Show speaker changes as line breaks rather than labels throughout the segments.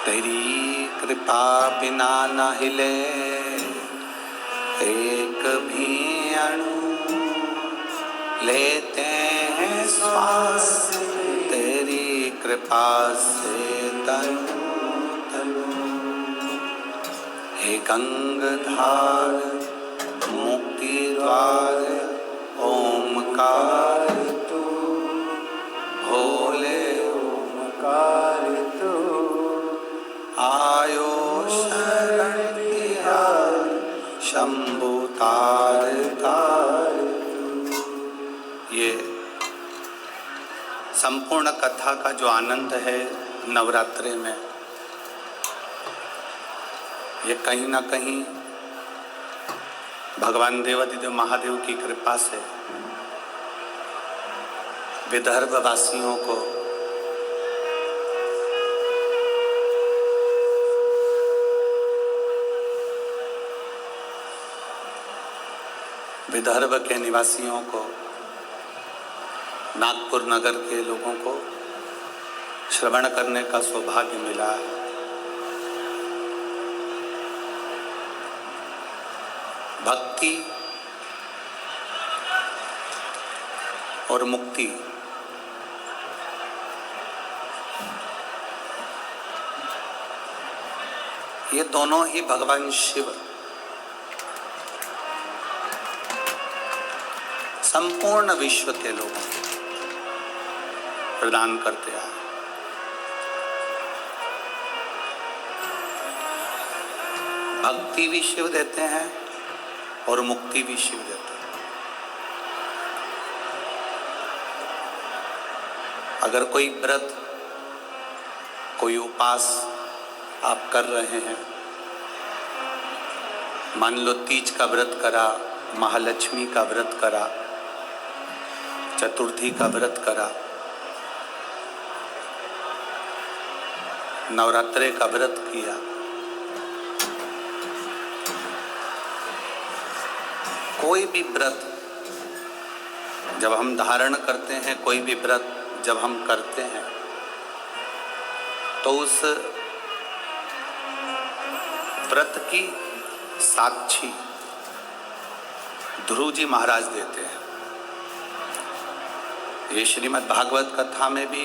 तेरी कृपा बिना न हिले एक भी अणु, लेते हैं श्वास तेरी कृपा से तनु तनु। हे गंगाधार मुक्ति द्वार ओमकार तू, भोले ओमकार तू, आयो शरण तिहार शंभु तार तार। ये संपूर्ण कथा का जो आनंद है नवरात्रि में, ये कहीं ना कहीं भगवान देवादिदेव महादेव की कृपा से विदर्भ वासियों को विदर्भ के निवासियों को, नागपुर नगर के लोगों को श्रवण करने का सौभाग्य मिला है। भक्ति और मुक्ति ये दोनों ही भगवान शिव संपूर्ण विश्व के लोगों को प्रदान करते आए। भक्ति भी शिव देते हैं और मुक्ति भी शिव देते हैं। अगर कोई व्रत, कोई उपास आप कर रहे हैं, मान लो तीज का व्रत करा, महालक्ष्मी का व्रत करा, चतुर्थी का व्रत करा, नवरात्रे का व्रत किया, कोई भी व्रत जब हम धारण करते हैं, कोई भी व्रत जब हम करते हैं, तो उस व्रत की साक्षी ध्रुव जी महाराज देते हैं। ये श्रीमद् भागवत कथा में भी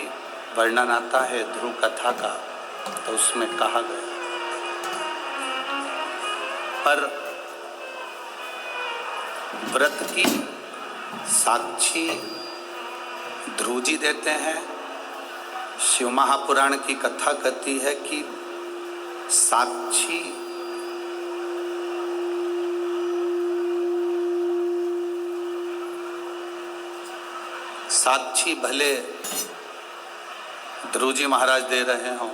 वर्णन आता है ध्रुव कथा का, तो उसमें कहा गया। पर व्रत की साक्षी ध्रुव जी देते हैं। शिव महापुराण की कथा कहती है कि साक्षी भले ध्रुव जी महाराज दे रहे हों,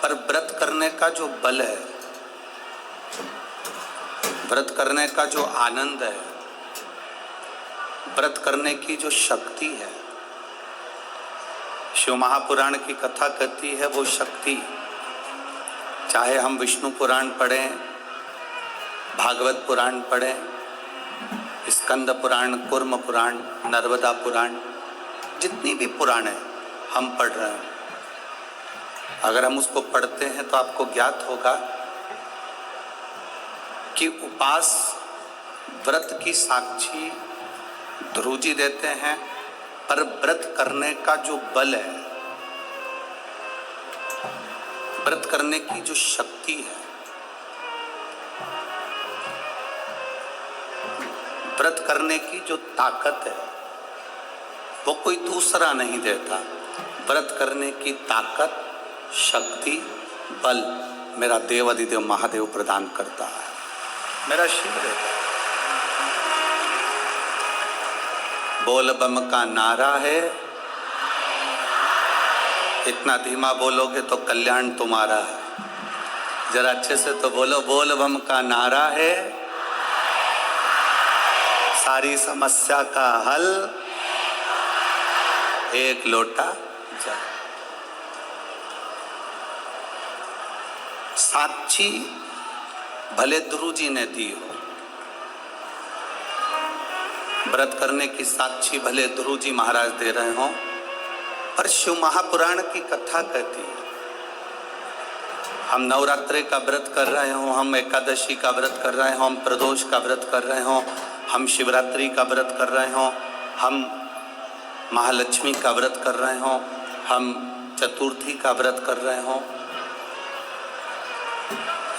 पर व्रत करने का जो बल है, व्रत करने का जो आनंद है, व्रत करने की जो शक्ति है, शिव महापुराण की कथा कहती है वो शक्ति, चाहे हम विष्णु पुराण पढ़ें, भागवत पुराण पढ़ें, स्कंद पुराण, कूर्म पुराण, नर्मदा पुराण, जितनी भी पुराण है हम पढ़ रहे हैं, अगर हम उसको पढ़ते हैं तो आपको ज्ञात होगा कि उपास व्रत की साक्षी ध्रुव जी देते हैं, पर व्रत करने का जो बल है, व्रत करने की जो शक्ति है, व्रत करने की जो ताकत है, वो कोई दूसरा नहीं देता। व्रत करने की ताकत, शक्ति, बल मेरा देवादिदेव महादेव प्रदान करता है, मेरा शिव देता है। बोल बम का नारा है, इतना धीमा बोलोगे तो कल्याण तुम्हारा है। जरा अच्छे से तो बोलो, बोल बम का नारा है, सारी समस्या का हल एक लोटा जल। साक्षी भले ध्रुव जी ने दी हो, व्रत करने की साक्षी भले ध्रुव जी महाराज दे रहे हों, पर शिव महापुराण की कथा कहती है, हम नवरात्रि का व्रत कर रहे हो, हम एकादशी का व्रत कर रहे हो, हम प्रदोष का व्रत कर रहे हो, हम शिवरात्रि का व्रत कर रहे हो, हम महालक्ष्मी का व्रत कर रहे हो, हम चतुर्थी का व्रत कर रहे हो,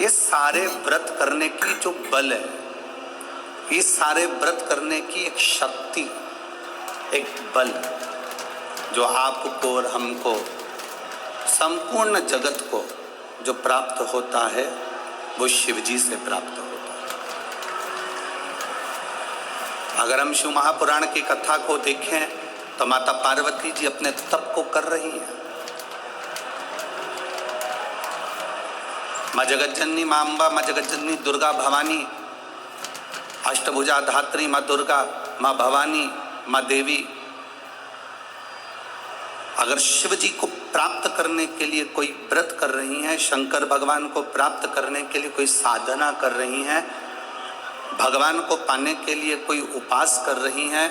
ये सारे व्रत करने की जो बल है, ये सारे व्रत करने की एक शक्ति, एक बल जो आपको और हमको, संपूर्ण जगत को जो प्राप्त होता है वो शिव जी से प्राप्त होता है। अगर हम शिव महापुराण की कथा को देखें तो माता पार्वती जी अपने तप को कर रही हैं। माँ जगज्जननी, माँ अम्बा, माँ जगज्जननी दुर्गा भवानी, अष्टभुजा धात्री माँ दुर्गा, माँ भवानी, माँ देवी, अगर शिव जी को प्राप्त करने के लिए कोई व्रत कर रही हैं, शंकर भगवान को प्राप्त करने के लिए कोई साधना कर रही हैं, भगवान को पाने के लिए कोई उपास कर रही हैं,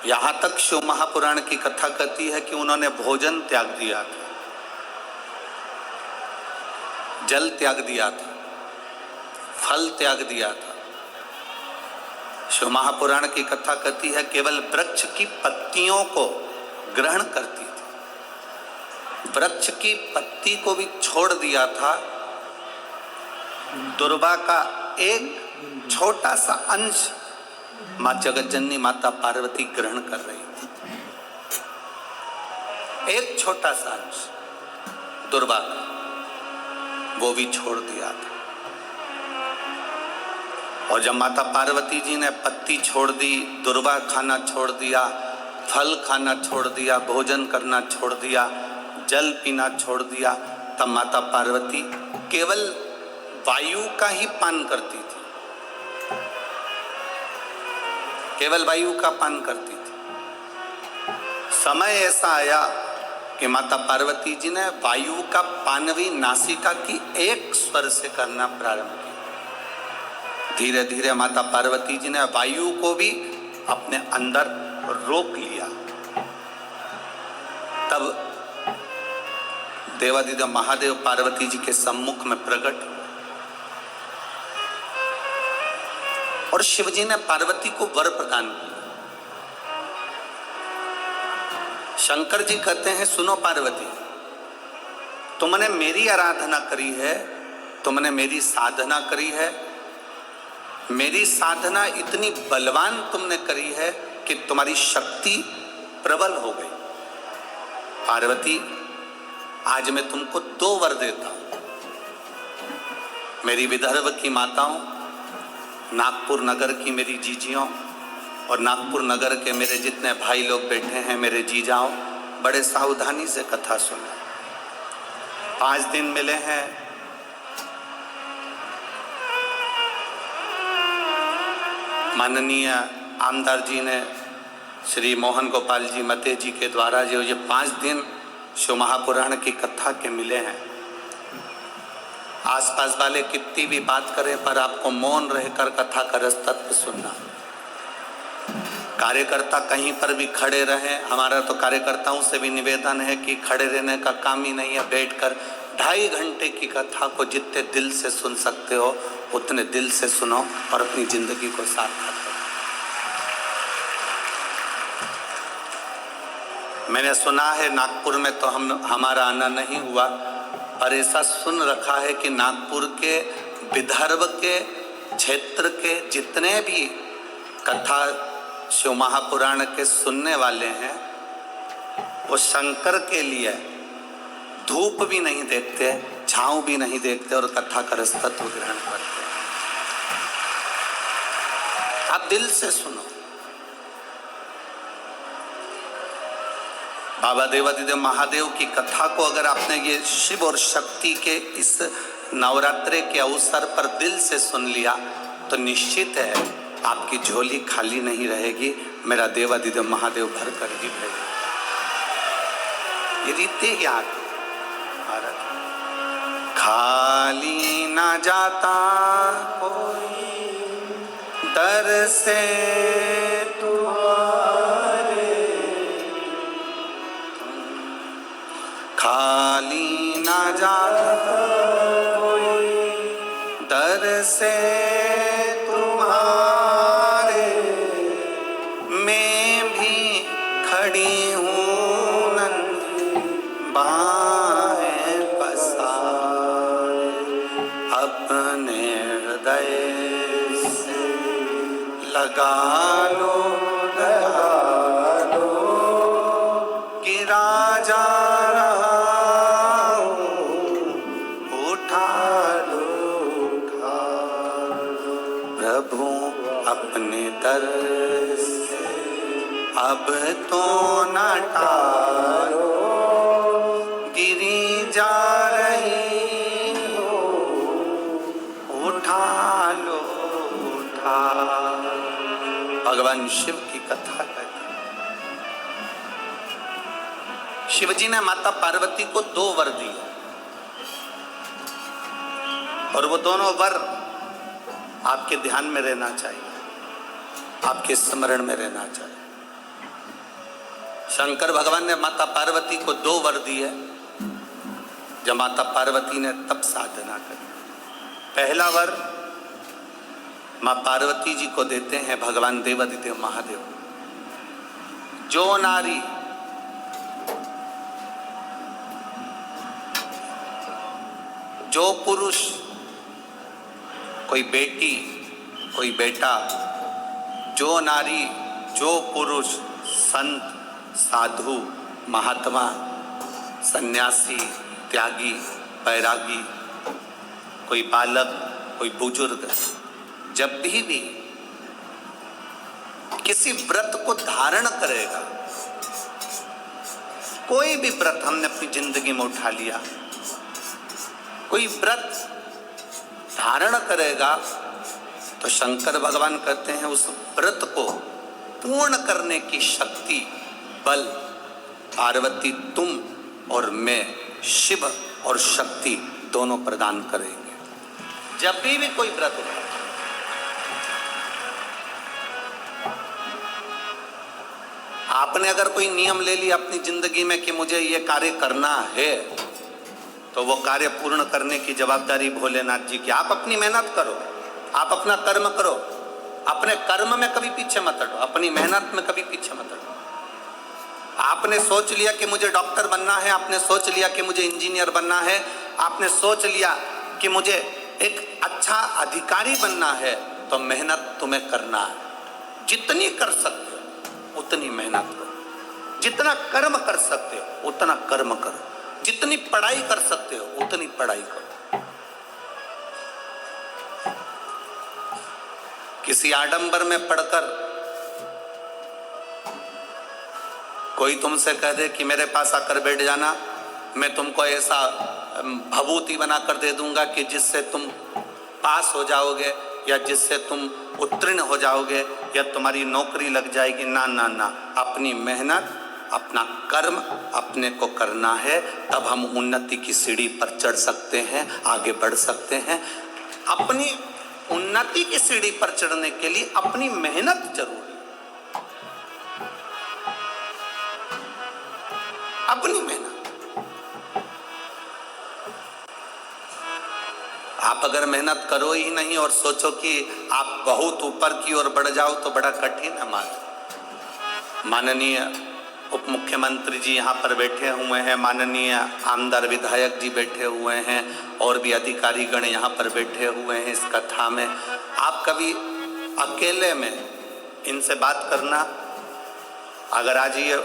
यहाँ तक शिव महापुराण की कथा कहती है कि उन्होंने भोजन त्याग दिया था, जल त्याग दिया था, फल त्याग दिया था। शिव महापुराण की कथा कहती है केवल वृक्ष की पत्तियों को ग्रहण करती थी, वृक्ष की पत्ती को भी छोड़ दिया था। दुर्वा का एक छोटा सा अंश माँ जगज्जननी माता पार्वती ग्रहण कर रही थी, एक छोटा सा अंश दुर्वा का, वो भी छोड़ दिया था। और जब माता पार्वती जी ने पत्ती छोड़ दी, दुर्वा खाना छोड़ दिया, फल खाना छोड़ दिया, भोजन करना छोड़ दिया, जल पीना छोड़ दिया, तब माता पार्वती केवल वायु का ही पान करती थी, केवल वायु का पान करती थी। समय ऐसा आया कि माता पार्वती जी ने वायु का पान भी नासिका की एक स्वर से करना प्रारंभ किया। धीरे धीरे माता पार्वती जी ने वायु को भी अपने अंदर रोक लिया। तब देवादिदेव महादेव पार्वती जी के सम्मुख में प्रकट हुए और शिव जी ने पार्वती को वर प्रदान किया। शंकर जी कहते हैं, सुनो पार्वती, तुमने मेरी आराधना करी है, तुमने मेरी साधना करी है, मेरी साधना इतनी बलवान तुमने करी है कि तुम्हारी शक्ति प्रबल हो गई। पार्वती, आज मैं तुमको 2 वर देता हूं। मेरी विदर्भ की माताओं, नागपुर नगर की मेरी जीजियों और नागपुर नगर के मेरे जितने भाई लोग बैठे हैं, मेरे जीजाओं, बड़े सावधानी से कथा सुनो। 5 दिन मिले हैं, माननीय आमदार जी ने श्री मोहन गोपाल जी मते जी के द्वारा जो ये 5 दिन शिव महापुराण की कथा के मिले हैं। आसपास वाले कितनी भी बात करें पर आपको मौन रहकर कथा का रस तत्व सुनना। कार्यकर्ता कहीं पर भी खड़े रहें, हमारा तो कार्यकर्ताओं से भी निवेदन है कि खड़े रहने का काम ही नहीं है, बैठकर 2.5 घंटे की कथा को जितने दिल से सुन सकते हो उतने दिल से सुनो और अपनी जिंदगी को सार्थक करो। मैंने सुना है नागपुर में तो हमारा आना नहीं हुआ, पर ऐसा सुन रखा है कि नागपुर के विदर्भ के क्षेत्र के जितने भी कथा शिव महापुराण के सुनने वाले हैं, वो शंकर के लिए धूप भी नहीं देखते, छांव भी नहीं देखते और कथा का रस तत्व ग्रहण करते। आप दिल से सुनो। बाबा देवादिदेव महादेव की कथा को अगर आपने ये शिव और शक्ति के इस नवरात्रि के अवसर पर दिल से सुन लिया तो निश्चित है आपकी झोली खाली नहीं रहेगी, मेरा देवादिदेव महादेव भर कर ही भेजेगा। ये रीते ही आगे खाली ना जाता कोई दर से तुम्हारे, तुम खाली ना जाता कोई दर से तुम्हारे, मैं भी खड़ी हूँ नन्ही बाहें पसारे, अपने हृदय से लगा लो गिरा जा रहा हूँ, उठा लो प्रभु अपने दर से, अब तो न टालो, गिरी जा रही हो, उठा लो उठा। भगवान शिव की कथा कहते हैं, शिवजी ने माता पार्वती को 2 वर दिए और वो दोनों वर आपके ध्यान में रहना चाहिए, आपके स्मरण में रहना चाहिए। शंकर भगवान ने माता पार्वती को 2 वर दिए जब माता पार्वती ने तप साधना करी। पहला वर मां पार्वती जी को देते हैं भगवान देवादिदेव महादेव, जो नारी जो पुरुष, कोई बेटी कोई बेटा, जो नारी जो पुरुष, संत साधु महात्मा सन्यासी त्यागी बैरागी, कोई बालक कोई बुजुर्ग, जब भी किसी व्रत को धारण करेगा, कोई भी व्रत हमने अपनी जिंदगी में उठा लिया, कोई व्रत धारण करेगा तो शंकर भगवान कहते हैं उस व्रत को पूर्ण करने की शक्ति बल पार्वती तुम और मैं शिव और शक्ति दोनों प्रदान करेंगे। जब भी कोई व्रत उठा, आपने अगर कोई नियम ले लिया अपनी जिंदगी में कि मुझे ये कार्य करना है, तो वो कार्य पूर्ण करने की जवाबदारी भोलेनाथ जी की। आप अपनी मेहनत करो, आप अपना कर्म करो, अपने कर्म में कभी पीछे मत हटो, अपनी मेहनत में कभी पीछे मत हटो। आपने सोच लिया कि मुझे डॉक्टर बनना है, आपने सोच लिया कि मुझे इंजीनियर बनना है, आपने सोच लिया कि मुझे एक अच्छा अधिकारी बनना है, तो मेहनत तुम्हें करना है। जितनी कर सकते हो उतनी मेहनत करो, जितना कर्म कर सकते हो उतना कर्म करो, जितनी पढ़ाई कर सकते हो उतनी पढ़ाई करो। किसी आडंबर में पढ़कर कोई तुमसे कह दे कि मेरे पास आकर बैठ जाना, मैं तुमको ऐसा भभूति बनाकर दे दूंगा कि जिससे तुम पास हो जाओगे या जिससे तुम उत्तीर्ण हो जाओगे या तुम्हारी नौकरी लग जाएगी। ना ना ना, अपनी मेहनत अपना कर्म अपने को करना है, तब हम उन्नति की सीढ़ी पर चढ़ सकते हैं, आगे बढ़ सकते हैं। अपनी उन्नति की सीढ़ी पर चढ़ने के लिए अपनी मेहनत जरूरी, अपनी मेहनत। आप अगर मेहनत करो ही नहीं और सोचो कि आप बहुत ऊपर की ओर बढ़ जाओ तो बड़ा कठिन है। माननीय उप मुख्यमंत्री जी यहाँ पर बैठे हुए हैं, माननीय आमदार विधायक जी बैठे हुए हैं और भी अधिकारी गण यहाँ पर बैठे हुए हैं इस कथा में। आप कभी अकेले में इनसे बात करना, अगर आज ये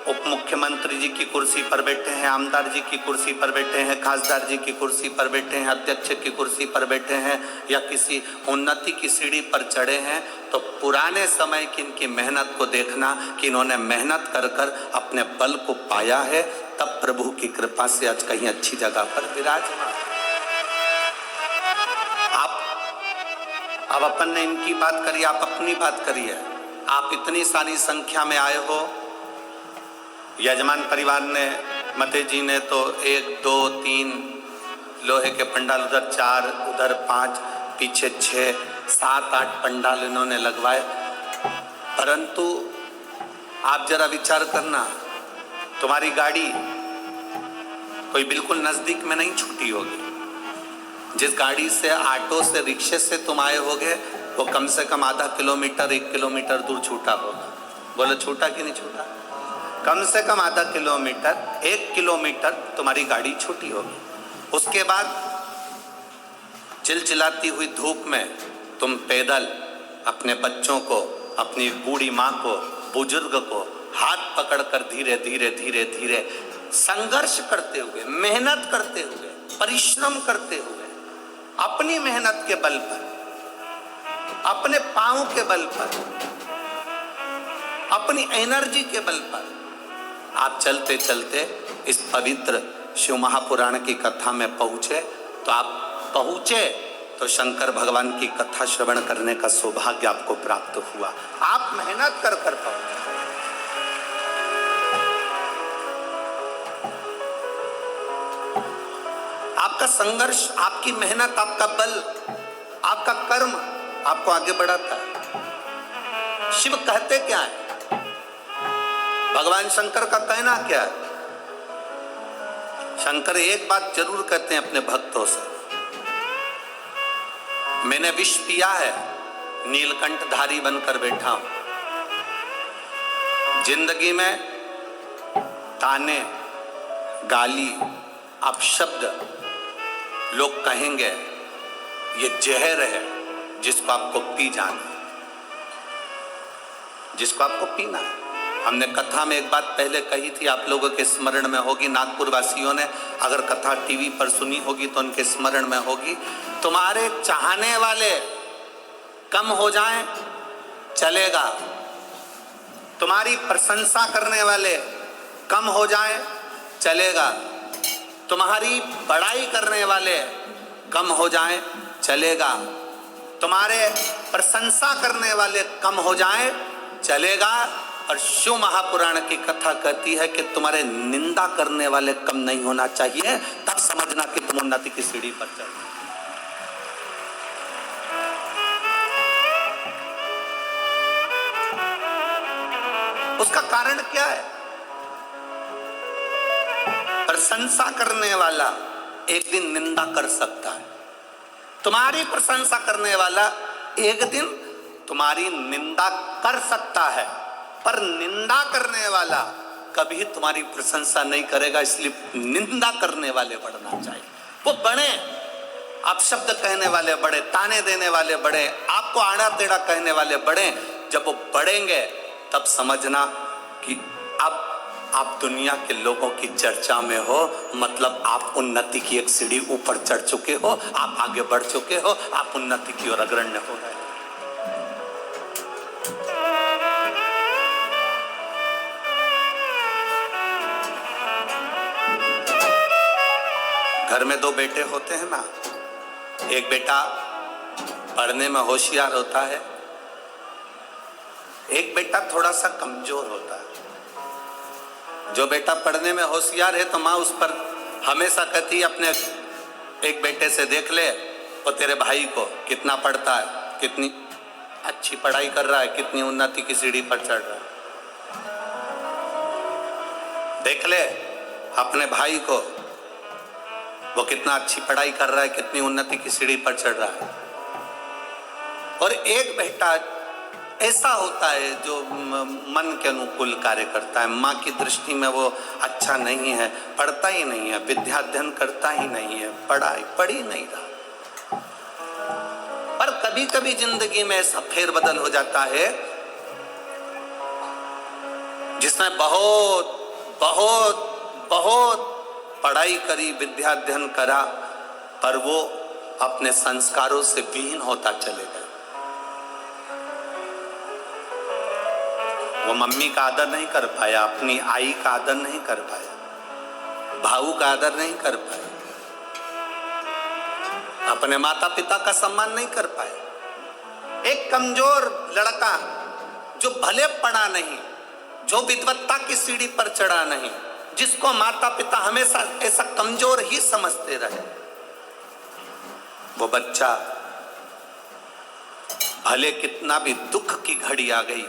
उप मुख्यमंत्री जी की कुर्सी पर बैठे हैं, आमदार जी की कुर्सी पर बैठे हैं, खासदार जी की कुर्सी पर बैठे हैं, अध्यक्ष की कुर्सी पर बैठे हैं या किसी उन्नति की सीढ़ी पर चढ़े हैं, तो पुराने समय की इनकी मेहनत को देखना कि इन्होंने मेहनत कर कर अपने बल को पाया है, तब प्रभु की कृपा से आज कहीं अच्छी जगह पर विराजमान। आप अब अपन ने इनकी बात करी, आप अपनी बात करिए। आप इतनी सारी संख्या में आए हो, यजमान परिवार ने मते जी ने तो 1 2 3 लोहे के पंडाल, उधर 4 उधर 5 पीछे 6 7 8 पंडाल इन्होंने लगवाए। परंतु आप जरा विचार करना, तुम्हारी गाड़ी कोई बिल्कुल नजदीक में नहीं छूटी होगी। जिस गाड़ी से, ऑटो से, रिक्शे से तुम आए होगे वो कम से कम आधा किलोमीटर 1 किलोमीटर दूर छूटा होगा। बोलो छूटा कि नहीं छूटा? कम से कम आधा किलोमीटर 1 किलोमीटर तुम्हारी गाड़ी छूटी होगी। उसके बाद चिलचिलाती हुई धूप में तुम पैदल अपने बच्चों को, अपनी बूढ़ी माँ को, बुजुर्ग को हाथ पकड़कर धीरे धीरे धीरे धीरे संघर्ष करते हुए, मेहनत करते हुए, परिश्रम करते हुए, अपनी मेहनत के बल पर, अपने पांव के बल पर, अपनी एनर्जी के बल पर आप चलते चलते इस पवित्र शिव महापुराण की कथा में पहुंचे। तो आप पहुंचे तो शंकर भगवान की कथा श्रवण करने का सौभाग्य आपको प्राप्त हुआ। आप मेहनत कर पहुंचे। आपका संघर्ष, आपकी मेहनत, आपका बल, आपका कर्म आपको आगे बढ़ाता है। शिव कहते क्या है? भगवान शंकर का कहना क्या है? शंकर एक बात जरूर कहते हैं अपने भक्तों से, मैंने विष पिया है, नीलकंठधारी बनकर बैठा हूं। जिंदगी में ताने, गाली, अपशब्द लोग कहेंगे, ये जहर है जिसको आपको पी जाना, जिसको आपको पीना है। हमने कथा में एक बात पहले कही थी, आप लोगों के स्मरण में होगी, नागपुर वासियों ने अगर कथा टीवी पर सुनी होगी तो उनके स्मरण में होगी। तुम्हारे चाहने वाले कम हो जाएं चलेगा, तुम्हारी प्रशंसा करने वाले कम हो जाएं चलेगा, तुम्हारी बड़ाई करने वाले कम हो जाएं चलेगा, तुम्हारे प्रशंसा करने वाले कम हो जाएं चलेगा। और शिव महापुराण की कथा कहती है कि तुम्हारे निंदा करने वाले कम नहीं होना चाहिए, तब समझना कि तुम उन्नति की सीढ़ी पर चल। उसका कारण क्या है? प्रशंसा करने वाला एक दिन निंदा कर सकता है, तुम्हारी प्रशंसा करने वाला एक दिन तुम्हारी निंदा कर सकता है, पर निंदा करने वाला कभी तुम्हारी प्रशंसा नहीं करेगा। इसलिए निंदा करने वाले बढ़ना चाहिए। वो बढ़े, आप शब्द कहने वाले बढ़े, ताने देने वाले बढ़े, आपको आड़ा टेढ़ा कहने वाले बढ़े। जब वो बढ़ेंगे तब समझना कि अब आप दुनिया के लोगों की चर्चा में हो, मतलब आप उन्नति की एक सीढ़ी ऊपर चढ़ चुके हो, आप आगे बढ़ चुके हो, आप उन्नति की ओर अग्रण्य हो रहे हो। घर में 2 बेटे होते हैं ना, एक बेटा पढ़ने में होशियार होता है, एक बेटा थोड़ा सा कमजोर होता है। जो बेटा पढ़ने में होशियार है तो माँ उस पर हमेशा कहती है अपने एक बेटे से, देख ले वो तेरे भाई को कितना पढ़ता है, कितनी अच्छी पढ़ाई कर रहा है, कितनी उन्नति की सीढ़ी पर चढ़ रहा है। देख ले अपने भाई को, वो कितना अच्छी पढ़ाई कर रहा है, कितनी उन्नति की सीढ़ी पर चढ़ रहा है। और एक बेटा ऐसा होता है जो मन के अनुकूल कार्य करता है, माँ की दृष्टि में वो अच्छा नहीं है, पढ़ता ही नहीं है, विद्याध्ययन करता ही नहीं है, पढ़ ही नहीं रहा। पर कभी कभी जिंदगी में ऐसा फेरबदल हो जाता है जिसने बहुत बहुत बहुत पढ़ाई करी, विद्याध्ययन करा, पर वो अपने संस्कारों से विहीन होता चले गए। वो मम्मी का आदर नहीं कर पाया, अपनी आई का आदर नहीं कर पाया, भाऊ का आदर नहीं कर पाया, अपने माता पिता का सम्मान नहीं कर पाया। एक कमजोर लड़का जो भले पढ़ा नहीं, जो विद्वत्ता की सीढ़ी पर चढ़ा नहीं, जिसको माता पिता हमेशा ऐसा कमजोर ही समझते रहे, वो बच्चा भले कितना भी दुख की घड़ी आ गई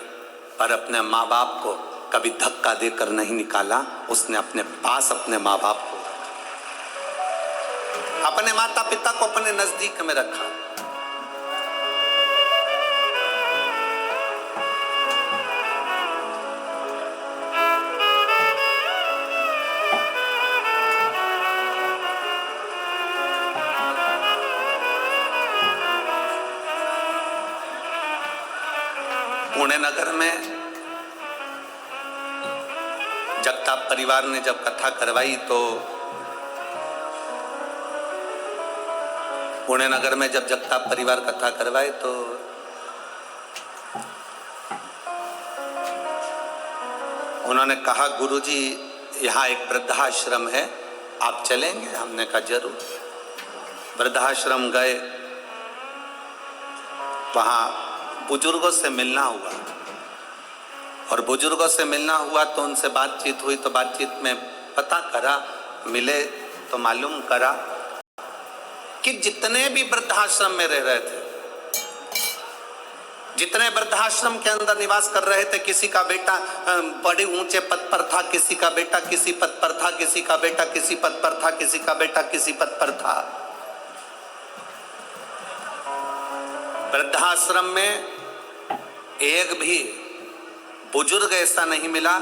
पर अपने माँ बाप को कभी धक्का देकर नहीं निकाला, उसने अपने पास अपने माँ बाप को रखा। अपने माता पिता को अपने नजदीक में रखा। पुणे नगर में जगताप परिवार ने जब कथा करवाई तो पुणे नगर में जब जगताप परिवार कथा करवाए तो उन्होंने कहा, गुरुजी यहाँ एक वृद्धाश्रम है, आप चलेंगे? हमने कहा जरूर। वृद्धाश्रम गए, वहां बुजुर्गों से मिलना हुआ और बुजुर्गों से मिलना हुआ तो उनसे बातचीत हुई। तो बातचीत में पता करा, मिले तो मालूम करा कि जितने भी वृद्धाश्रम में रह रहे थे, जितने वृद्धाश्रम के अंदर निवास कर रहे थे, किसी का बेटा बड़े ऊंचे पद पर था, किसी का बेटा किसी पद पर था, किसी का बेटा किसी पद पर था, किसी का बेटा किसी पद पर था। वृद्धाश्रम में एक भी बुजुर्ग ऐसा नहीं मिला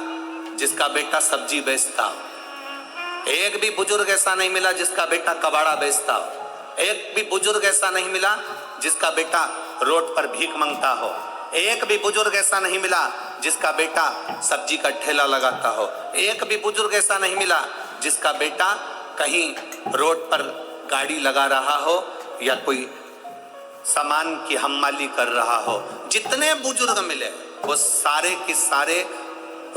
जिसका बेटा सब्जी बेचता हो। एक भी बुजुर्ग ऐसा नहीं मिला जिसका बेटा कबाड़ा बेचता हो। एक भी बुजुर्ग ऐसा नहीं मिला जिसका बेटा रोड पर भीख मांगता हो। एक भी बुजुर्ग ऐसा नहीं मिला जिसका बेटा सब्जी का ठेला लगाता हो। एक भी बुजुर्ग ऐसा नहीं मिला जिसका बेटा कहीं रोड पर गाड़ी लगा रहा हो या कोई सामान की हम्माली कर रहा हो। जितने बुजुर्ग मिले वो सारे के सारे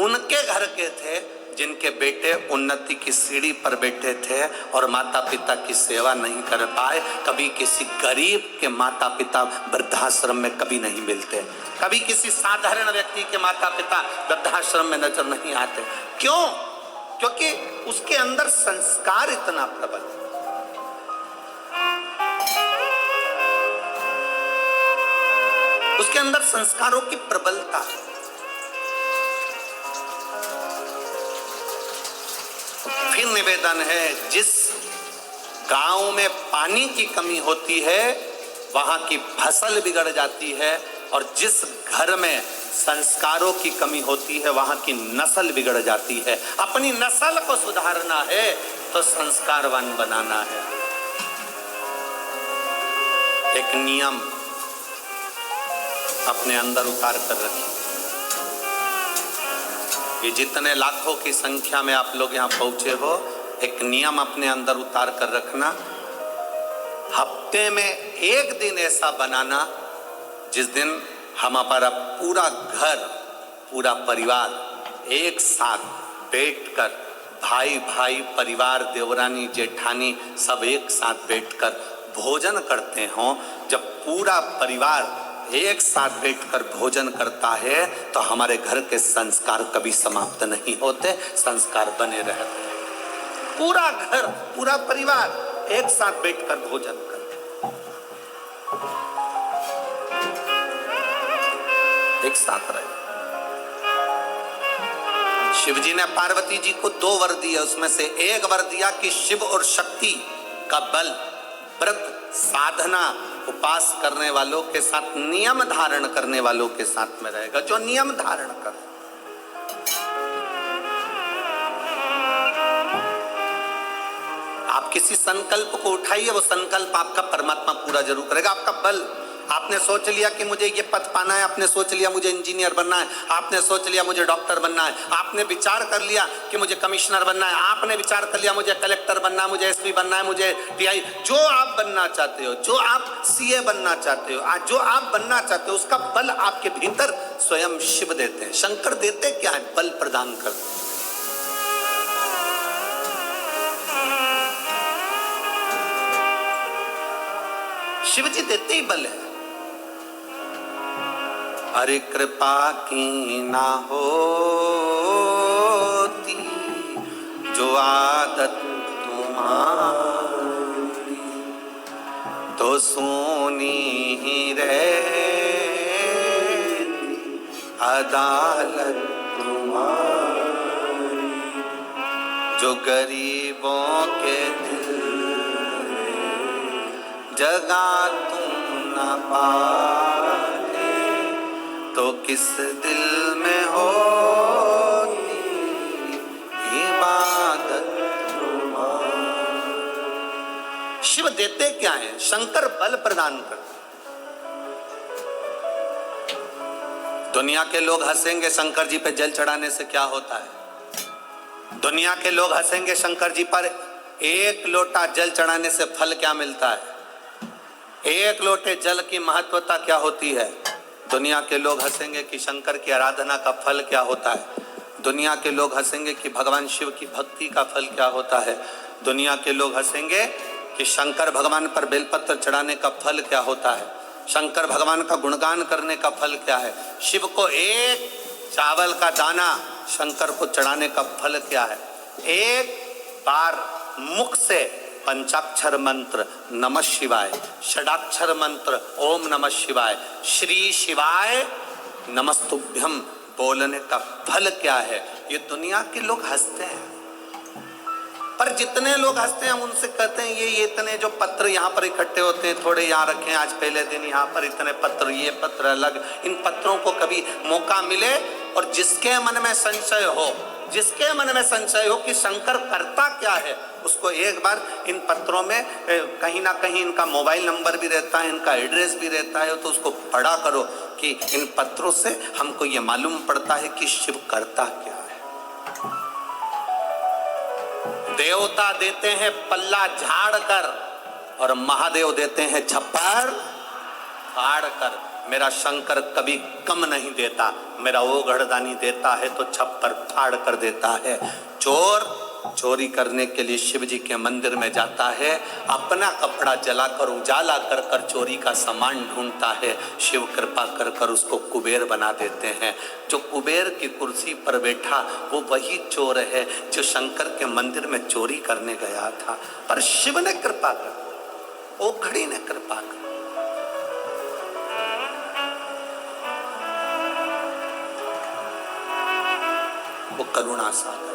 उनके घर के थे जिनके बेटे उन्नति की सीढ़ी पर बैठे थे और माता पिता की सेवा नहीं कर पाए। कभी किसी गरीब के माता पिता वृद्धाश्रम में कभी नहीं मिलते, कभी किसी साधारण व्यक्ति के माता पिता वृद्धाश्रम में नजर नहीं आते। क्यों? क्योंकि उसके अंदर संस्कार इतना प्रबल है। उसके अंदर संस्कारों की प्रबलता है। फिर निवेदन है, जिस गांव में पानी की कमी होती है वहां की फसल बिगड़ जाती है, और जिस घर में संस्कारों की कमी होती है वहां की नस्ल बिगड़ जाती है। अपनी नस्ल को सुधारना है तो संस्कारवान बनाना है। एक नियम अपने अंदर उतार कर रखिए। ये जितने लाखों की संख्या में आप लोग यहाँ पहुंचे हो, एक नियम अपने अंदर उतार कर रखना। हफ्ते में एक दिन ऐसा बनाना जिस दिन हम हमारा पूरा घर, पूरा परिवार एक साथ बैठकर, भाई भाई, परिवार, देवरानी, जेठानी सब एक साथ बैठकर भोजन करते हों। जब पूरा परिवार एक साथ बैठकर भोजन करता है तो हमारे घर के संस्कार कभी समाप्त नहीं होते, संस्कार बने रहते हैं। पूरा घर, पूरा परिवार एक साथ बैठकर भोजन करते, एक साथ रहे। शिव जी ने पार्वती जी को 2 वर दिए, उसमें से एक वर दिया कि शिव और शक्ति का बल व्रत, साधना, उपास करने वालों के साथ, नियम धारण करने वालों के साथ में रहेगा, जो नियम धारण कर। आप किसी संकल्प को उठाइए, वो संकल्प आपका परमात्मा पूरा जरूर करेगा। आपका बल, आपने सोच लिया कि मुझे ये पद पाना है, आपने सोच लिया मुझे इंजीनियर बनना है, आपने सोच लिया मुझे डॉक्टर बनना है, आपने विचार कर लिया कि मुझे कमिश्नर बनना है, आपने विचार कर लिया मुझे कलेक्टर बनना है, मुझे एसपी बनना है, मुझे टीआई, जो आप बनना चाहते हो, जो आप सीए बनना चाहते हो, जो आप बनना चाहते हो, उसका बल आपके भीतर स्वयं शिव देते हैं। शंकर देते क्या है? बल प्रदान करते। शिव जी देते ही बल है। अरे कृपा की ना होती जो आदत तुम्हारी, तो सोनी ही रहती अदालत तुम्हारी। जो गरीबों के दिल जगा तुम न पाए तो किस दिल में होती इबादत तुम्हारी। शिव देते क्या है? शंकर बल प्रदान करते। दुनिया के लोग हंसेंगे शंकर जी पे जल चढ़ाने से क्या होता है? दुनिया के लोग हंसेंगे शंकर जी पर एक लोटा जल चढ़ाने से फल क्या मिलता है? एक लोटे जल की महत्वता क्या होती है? दुनिया के लोग हंसेंगे कि शंकर की आराधना का फल क्या होता है। दुनिया के लोग हंसेंगे कि भगवान शिव की भक्ति का फल क्या होता है। दुनिया के लोग हंसेंगे कि शंकर भगवान पर बेलपत्र चढ़ाने का फल क्या होता है। शंकर भगवान का गुणगान करने का फल क्या है। शिव को एक चावल का दाना शंकर को चढ़ाने का फल क्या है। एक बार मुख से पंचाक्षर मंत्र नमः शिवाय, षडाक्षर मंत्र ओम नमः शिवाय, श्री शिवाय नमस्तुभ्यम बोलने का फल क्या है। ये दुनिया के लोग हंसते हैं, पर जितने लोग हंसते हैं हम उनसे कहते हैं ये इतने जो पत्र यहाँ पर इकट्ठे होते हैं थोड़े यहाँ रखें, आज पहले दिन यहाँ पर इतने पत्र, ये पत्र अलग। इन पत्रों को कभी मौका मिले और जिसके मन में संशय हो, जिसके मन में संशय हो कि शंकर करता क्या है, उसको एक बार इन पत्रों में कहीं ना कहीं इनका मोबाइल नंबर भी रहता है, इनका एड्रेस भी रहता है, तो उसको पढ़ा करो कि इन पत्रों से हमको ये मालूम पड़ता है कि शिव करता क्या है। देवता देते हैं पल्ला झाड़ कर और महादेव देते हैं छप्पर फाड़ कर। मेरा शंकर कभी कम नहीं देता, मेरा वो घड़दानी देता है तो छप्पर फाड़ कर देता है। चोर चोरी करने के लिए शिव जी के मंदिर में जाता है, अपना कपड़ा जलाकर उजाला कर कर चोरी का सामान ढूंढता है। शिव कृपा कर कर उसको कुबेर बना देते हैं। जो कुबेर की कुर्सी पर बैठा वो वही चोर है जो शंकर के मंदिर में चोरी करने गया था। पर शिव ने कृपा कर, ओखड़ी ने कृपा कर। वो करुणा सागर।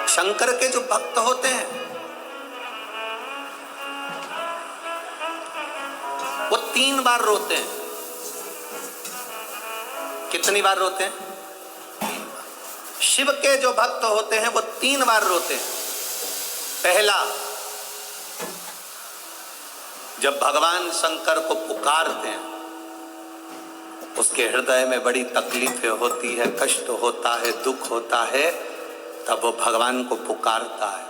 शंकर के जो भक्त होते हैं वो 3 बार रोते हैं। कितनी बार रोते हैं? 3 बार। शिव के जो भक्त होते हैं वो 3 बार रोते हैं। पहला, जब भगवान शंकर को पुकारते हैं, उसके हृदय में बड़ी तकलीफें होती है, कष्ट होता है, दुख होता है, तब वो भगवान को पुकारता है,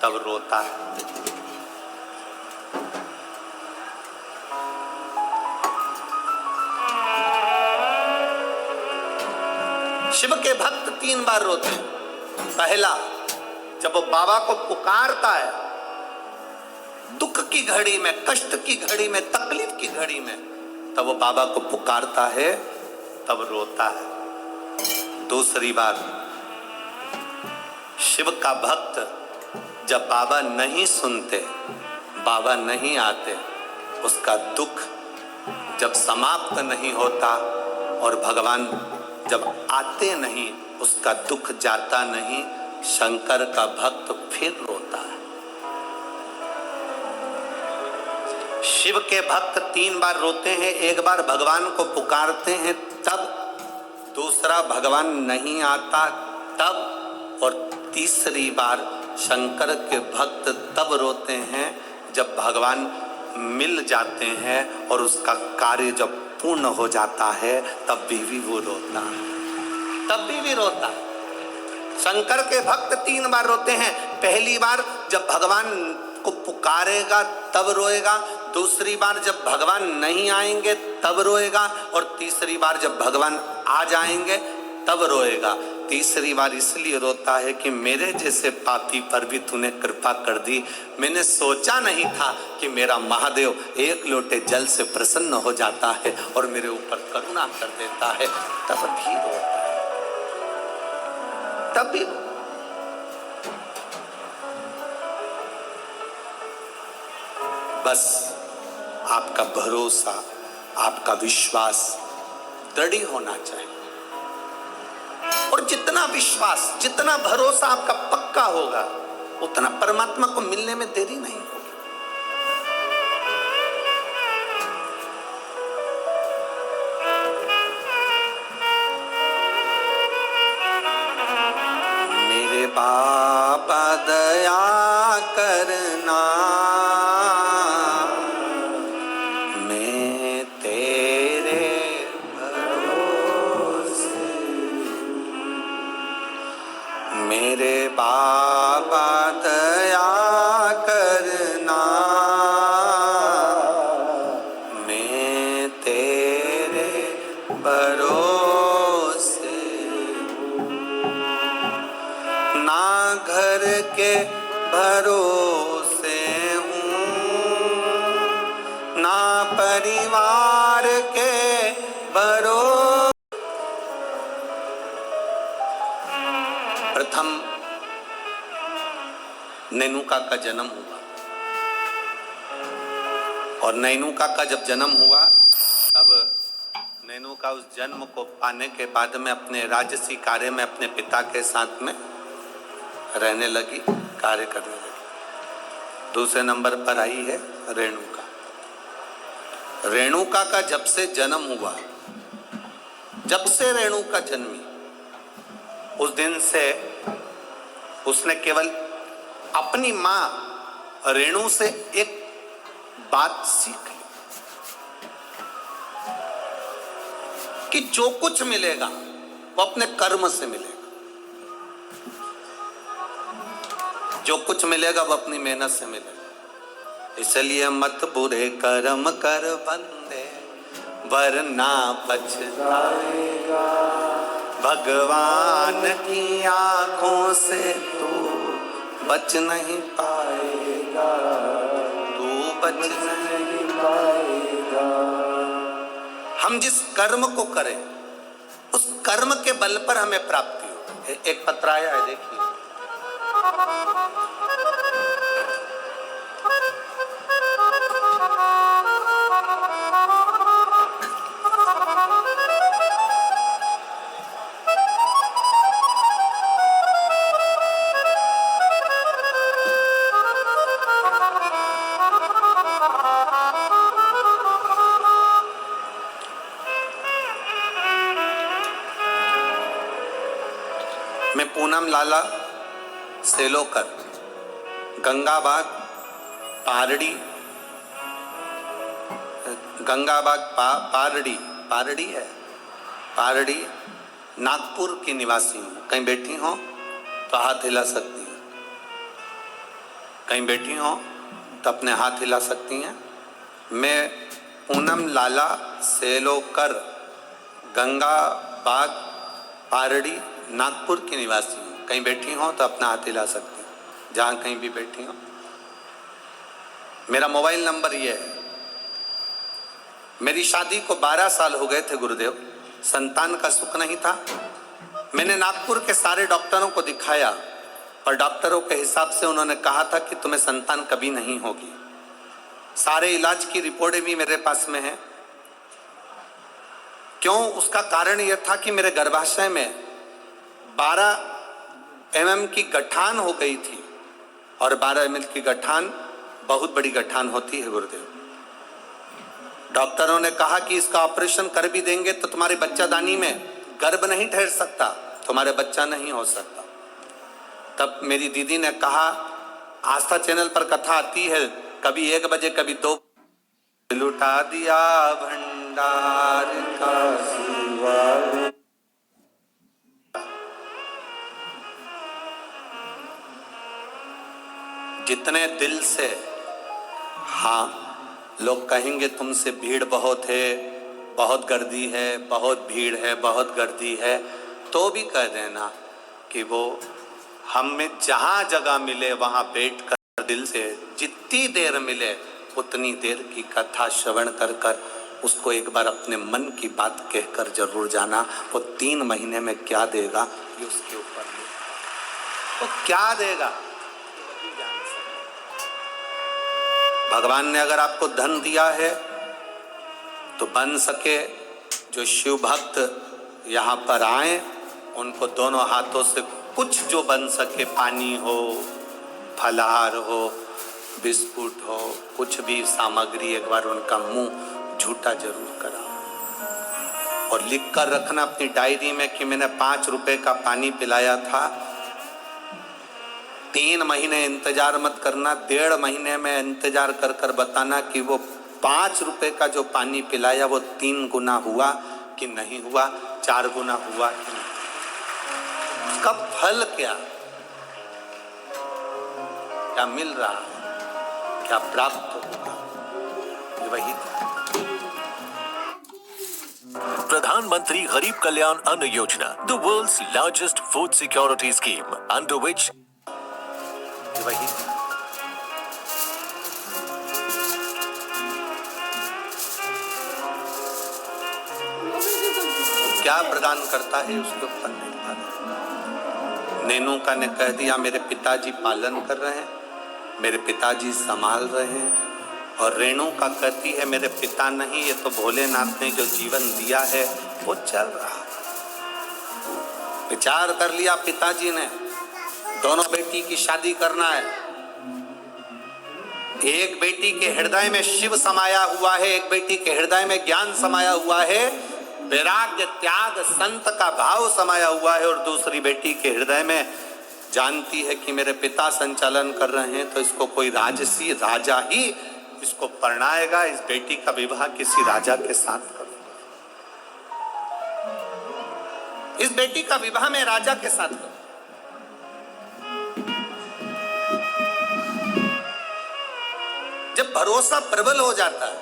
तब रोता है। शिव के भक्त 3 बार रोते हैं। पहला, जब वो बाबा को पुकारता है, दुख की घड़ी में, कष्ट की घड़ी में, तकलीफ की घड़ी में, तब वो बाबा को पुकारता है, तब रोता है। दूसरी बार, शिव का भक्त जब बाबा नहीं सुनते, बाबा नहीं आते, उसका दुख जब समाप्त नहीं होता और भगवान जब आते नहीं, उसका दुख जाता नहीं, शंकर का भक्त फिर रोता है। शिव के भक्त 3 बार रोते हैं। एक बार भगवान को पुकारते हैं तब, दूसरा भगवान नहीं आता तब, और तीसरी बार शंकर के भक्त तब रोते हैं जब भगवान मिल जाते हैं और उसका कार्य जब पूर्ण हो जाता है, तब भी वो रोता है, तब भी रोता है। शंकर के भक्त 3 बार रोते हैं। पहली बार जब भगवान को पुकारेगा तब रोएगा, दूसरी बार जब भगवान नहीं आएंगे तब रोएगा, और तीसरी बार जब भगवान आ जाएंगे तब रोएगा। तीसरी बार इसलिए रोता है कि मेरे जैसे पापी पर भी तूने कृपा कर दी। मैंने सोचा नहीं था कि मेरा महादेव एक लोटे जल से प्रसन्न हो जाता है और मेरे ऊपर करुणा कर देता है, तब भी रोता है, तब भी। बस आपका भरोसा, आपका विश्वास दृढ़ होना चाहिए। और जितना विश्वास, जितना भरोसा आपका पक्का होगा, उतना परमात्मा को मिलने में देरी नहीं होगी। मेरे बाबा दया करना, मैं तेरे भरोसे। मेरे बाबा दया करना, मैं तेरे भरोसे। ना घर के भरोसे हूँ, ना परिवार के भरोसे। प्रथम नैनुका का जन्म हुआ, और नैनुका का जब जन्म हुआ तब नैनुका उस जन्म को पाने के बाद में अपने राजसी कार्य में अपने पिता के साथ में रहने लगी, कार्य करने लगी। दूसरे नंबर पर आई है रेणुका। रेणुका का जब से जन्म हुआ, जब से रेणुका जन्मी, उस दिन से उसने केवल अपनी मां रेणु से एक बात सीख ली कि जो कुछ मिलेगा वो अपने कर्म से मिलेगा, जो कुछ मिलेगा वो अपनी मेहनत से मिलेगा। इसलिए मत बुरे कर्म कर बंदे, वरना पछताएगा। भगवान की आंखों से तू बच नहीं पाएगा, तू बच नहीं पाएगा। हम जिस कर्म को करें उस कर्म के बल पर हमें प्राप्ति हो। एक पत्र आया है, देखिए। मैं पूनम लाला सेलोकर, गंगाबाग पारड़ी, गंगाबाग पारड़ी है, पारड़ी नागपुर की निवासी हूँ। कहीं बैठी हो तो हाथ हिला सकती हैं, कहीं बैठी हो तो अपने हाथ हिला सकती हैं। मैं पूनम लाला सेलोकर, गंगाबाग पारड़ी नागपुर की निवासी हूँ। कहीं बैठी हो तो अपना हाथ हिला सकती हैं, जहाँ कहीं भी बैठी हो। मेरा मोबाइल नंबर ये है। मेरी शादी को 12 साल हो गए थे गुरुदेव, संतान का सुख नहीं था। मैंने नागपुर के सारे डॉक्टरों को दिखाया, पर डॉक्टरों के हिसाब से उन्होंने कहा था कि तुम्हें संतान कभी नहीं होगी। सारे इलाज की रिपोर्टें भी मेरे पास में है। क्यों? उसका कारण यह था कि मेरे गर्भाशय में 12 mm की गठान हो गई थी, और 12 mm की गठान बहुत बड़ी गठान होती है गुरुदेव। डॉक्टरों ने कहा कि इसका ऑपरेशन कर भी देंगे तो तुम्हारे बच्चादानी में गर्भ नहीं ठहर सकता, तुम्हारे बच्चा नहीं हो सकता। तब मेरी दीदी ने कहा, आस्था चैनल पर कथा आती है, कभी 1 बजे कभी 2, लुटा दिया भंडार का सिवा। जितने दिल से, हाँ, लोग कहेंगे तुमसे भीड़ बहुत है, बहुत गर्दी है, बहुत भीड़ है, बहुत गर्दी है, तो भी कह देना कि वो हमें जहाँ जगह मिले वहाँ बैठकर दिल से जितनी देर मिले उतनी देर की कथा श्रवण कर कर उसको एक बार अपने मन की बात कहकर जरूर जाना। वो 3 महीने में क्या देगा ये उसके ऊपर है, वो क्या देगा भगवान ने अगर आपको धन दिया है तो बन सके जो शिव भक्त यहाँ पर आए उनको दोनों हाथों से कुछ जो बन सके, पानी हो, फलाहार हो, बिस्कुट हो, कुछ भी सामग्री, एक बार उनका मुंह झूठा जरूर करा और लिख कर रखना अपनी डायरी में कि मैंने 5 रुपए का पानी पिलाया था। 3 महीने इंतजार मत करना, 1.5 महीने में इंतजार कर कर बताना कि वो 5 रुपए का जो पानी पिलाया वो 3 गुना हुआ कि नहीं हुआ, 4 गुना हुआ कि नहीं, उसका फल क्या मिल रहा है, क्या प्राप्त होगा, ये वही था।
प्रधानमंत्री गरीब Kalyan Anna Yojana, the world's largest food security scheme, under which
वही क्या प्रदान करता है उसके ऊपर निर्भर है। नेनुका ने कह दिया मेरे पिताजी पालन कर रहे हैं, मेरे पिताजी संभाल रहे हैं, और रेणुका कहती है मेरे पिता नहीं, ये तो भोलेनाथ ने जो जीवन दिया है वो चल रहा। विचार कर लिया पिताजी ने, दोनों बेटी की शादी करना है। एक बेटी के हृदय में शिव समाया हुआ है, एक बेटी के हृदय में ज्ञान समाया हुआ है, वैराग्य त्याग संत का भाव समाया हुआ है, और दूसरी बेटी के हृदय में जानती है कि मेरे पिता संचालन कर रहे हैं तो इसको कोई राजसी राजा ही इसको परणाएगा, इस बेटी का विवाह किसी राजा के साथ करूंगा, इस बेटी का विवाह मैं राजा के साथ करूंगा। जब भरोसा प्रबल हो जाता है,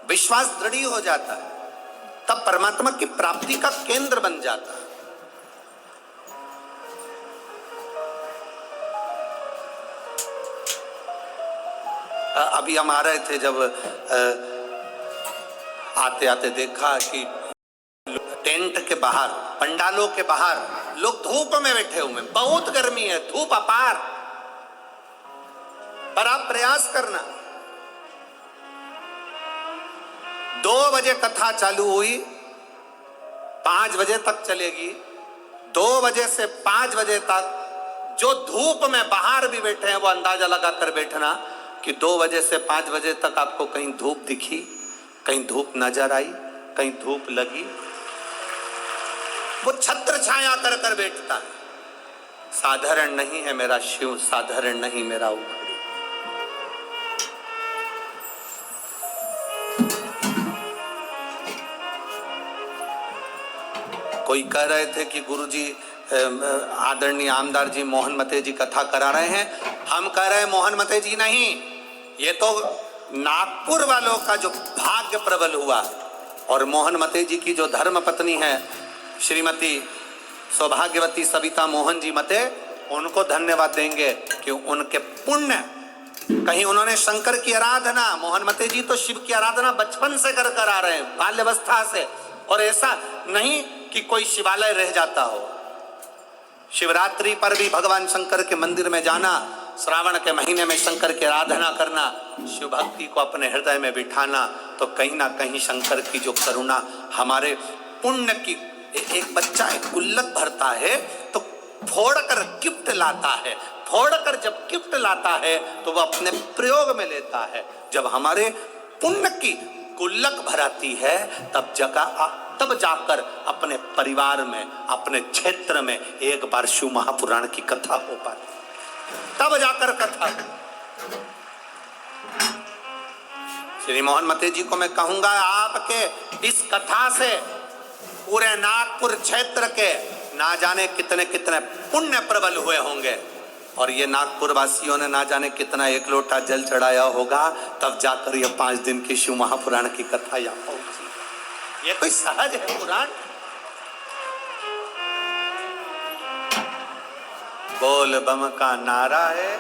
विश्वास दृढ़ हो जाता है, तब परमात्मा की प्राप्ति का केंद्र बन जाता है। अभी हम आ रहे थे, जब आते आते देखा कि टेंट के बाहर, पंडालों के बाहर लोग धूप में बैठे हुए हैं, बहुत गर्मी है, धूप अपार, पर आप प्रयास करना। 2 बजे कथा चालू हुई, 5 बजे तक चलेगी। 2 बजे से 5 बजे तक जो धूप में बाहर भी बैठे हैं वो अंदाजा लगाकर बैठना कि 2 बजे से 5 बजे तक आपको कहीं धूप दिखी, कहीं धूप नजर आई, कहीं धूप लगी। वो छत्र छाया कर कर बैठता है। साधारण नहीं है मेरा शिव, साधारण नहीं मेरा उघड़ी। कोई कह रहे थे कि गुरुजी आदरणीय आमदार जी मोहन मते जी कथा करा रहे हैं। हम कह रहे हैं मोहन मते जी नहीं, ये तो नागपुर वालों का जो भाग्य प्रबल हुआ, और मोहन मते जी की जो धर्म पत्नी है श्रीमती सौभाग्यवती सविता मोहन जी मते, उनको धन्यवाद देंगे कि उनके पुण्य, कहीं उन्होंने शंकर की आराधना, मोहन मते जी तो शिव की आराधना बचपन से कर कर आ रहे हैं, बाल्यावस्था से, और ऐसा नहीं कि कोई शिवालय रह जाता हो। शिवरात्रि पर भी भगवान शंकर के मंदिर में जाना, श्रावण के महीने में शंकर की आराधना करना, शिव भक्ति को अपने हृदय में बिठाना, तो कहीं ना कहीं शंकर की जो करुणा हमारे पुण्य की। एक बच्चा एक गुल्लक भरता है तो फोड़कर गिफ्ट लाता है, फोड़कर जब गिफ्ट लाता है तो वह अपने प्रयोग में लेता है। जब हमारे पुण्य की गुल्लक भराती है तब जाकर अपने परिवार में, अपने क्षेत्र में एक बार शिव महापुराण की कथा हो पाती, तब जाकर कथा। श्री मोहन मते जी को मैं कहूंगा, आपके इस कथा से पूरे नागपुर क्षेत्र के ना जाने कितने कितने पुण्य प्रबल हुए होंगे, और ये नागपुर वासियों ने ना जाने कितना 1 लोटा जल चढ़ाया होगा, तब जाकर ये 5 दिन की शिव महापुराण की कथा यहाँ पहुंची। ये कोई सहज है पुराण? बोल बम का नारा है।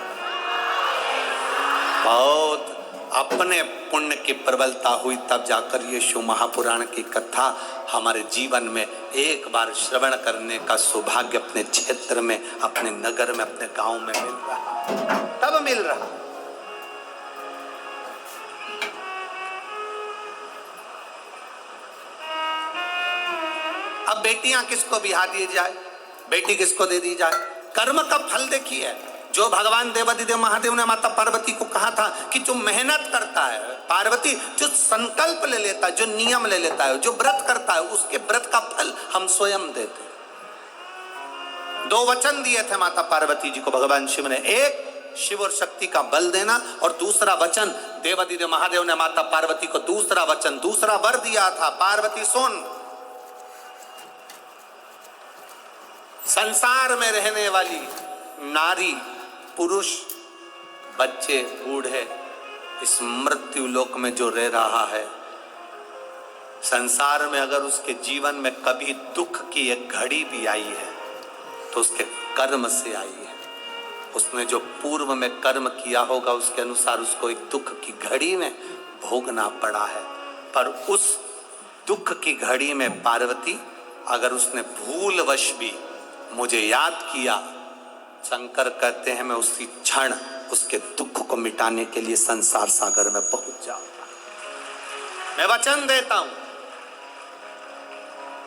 बहुत अपने पुण्य की प्रबलता हुई, तब जाकर ये शिव महापुराण की कथा हमारे जीवन में एक बार श्रवण करने का सौभाग्य अपने क्षेत्र में, अपने नगर में, अपने गांव में मिल रहा, तब मिल रहा। अब बेटियां किसको बिहा दी जाए? बेटी किसको दे दी जाए। कर्म का फल देखिए, जो भगवान देवादिदेव महादेव ने माता पार्वती को कहा था कि जो मेहनत करता है, पार्वती जो संकल्प ले लेता है, जो नियम ले लेता है, जो व्रत करता है, उसके व्रत का फल हम स्वयं देते। 2 वचन दिए थे माता पार्वती जी को भगवान शिव ने, एक शिव और शक्ति का बल देना, और दूसरा वचन देवादिदेव महादेव ने माता पार्वती को दूसरा वचन, दूसरा वर दिया था, पार्वती सुन, संसार में रहने वाली नारी, पुरुष, बच्चे, बूढ़े, इस मृत्यु लोक में जो रह रहा है, संसार में अगर उसके जीवन में कभी दुख की एक घड़ी भी आई है तो उसके कर्म से आई है। उसने जो पूर्व में कर्म किया होगा उसके अनुसार उसको एक दुख की घड़ी में भोगना पड़ा है। पर उस दुख की घड़ी में पार्वती, अगर उसने भूलवश भी मुझे याद किया, शंकर कहते हैं मैं उसी क्षण उसके दुख को मिटाने के लिए संसार सागर में पहुंच जाऊंगा। मैं वचन देता हूं।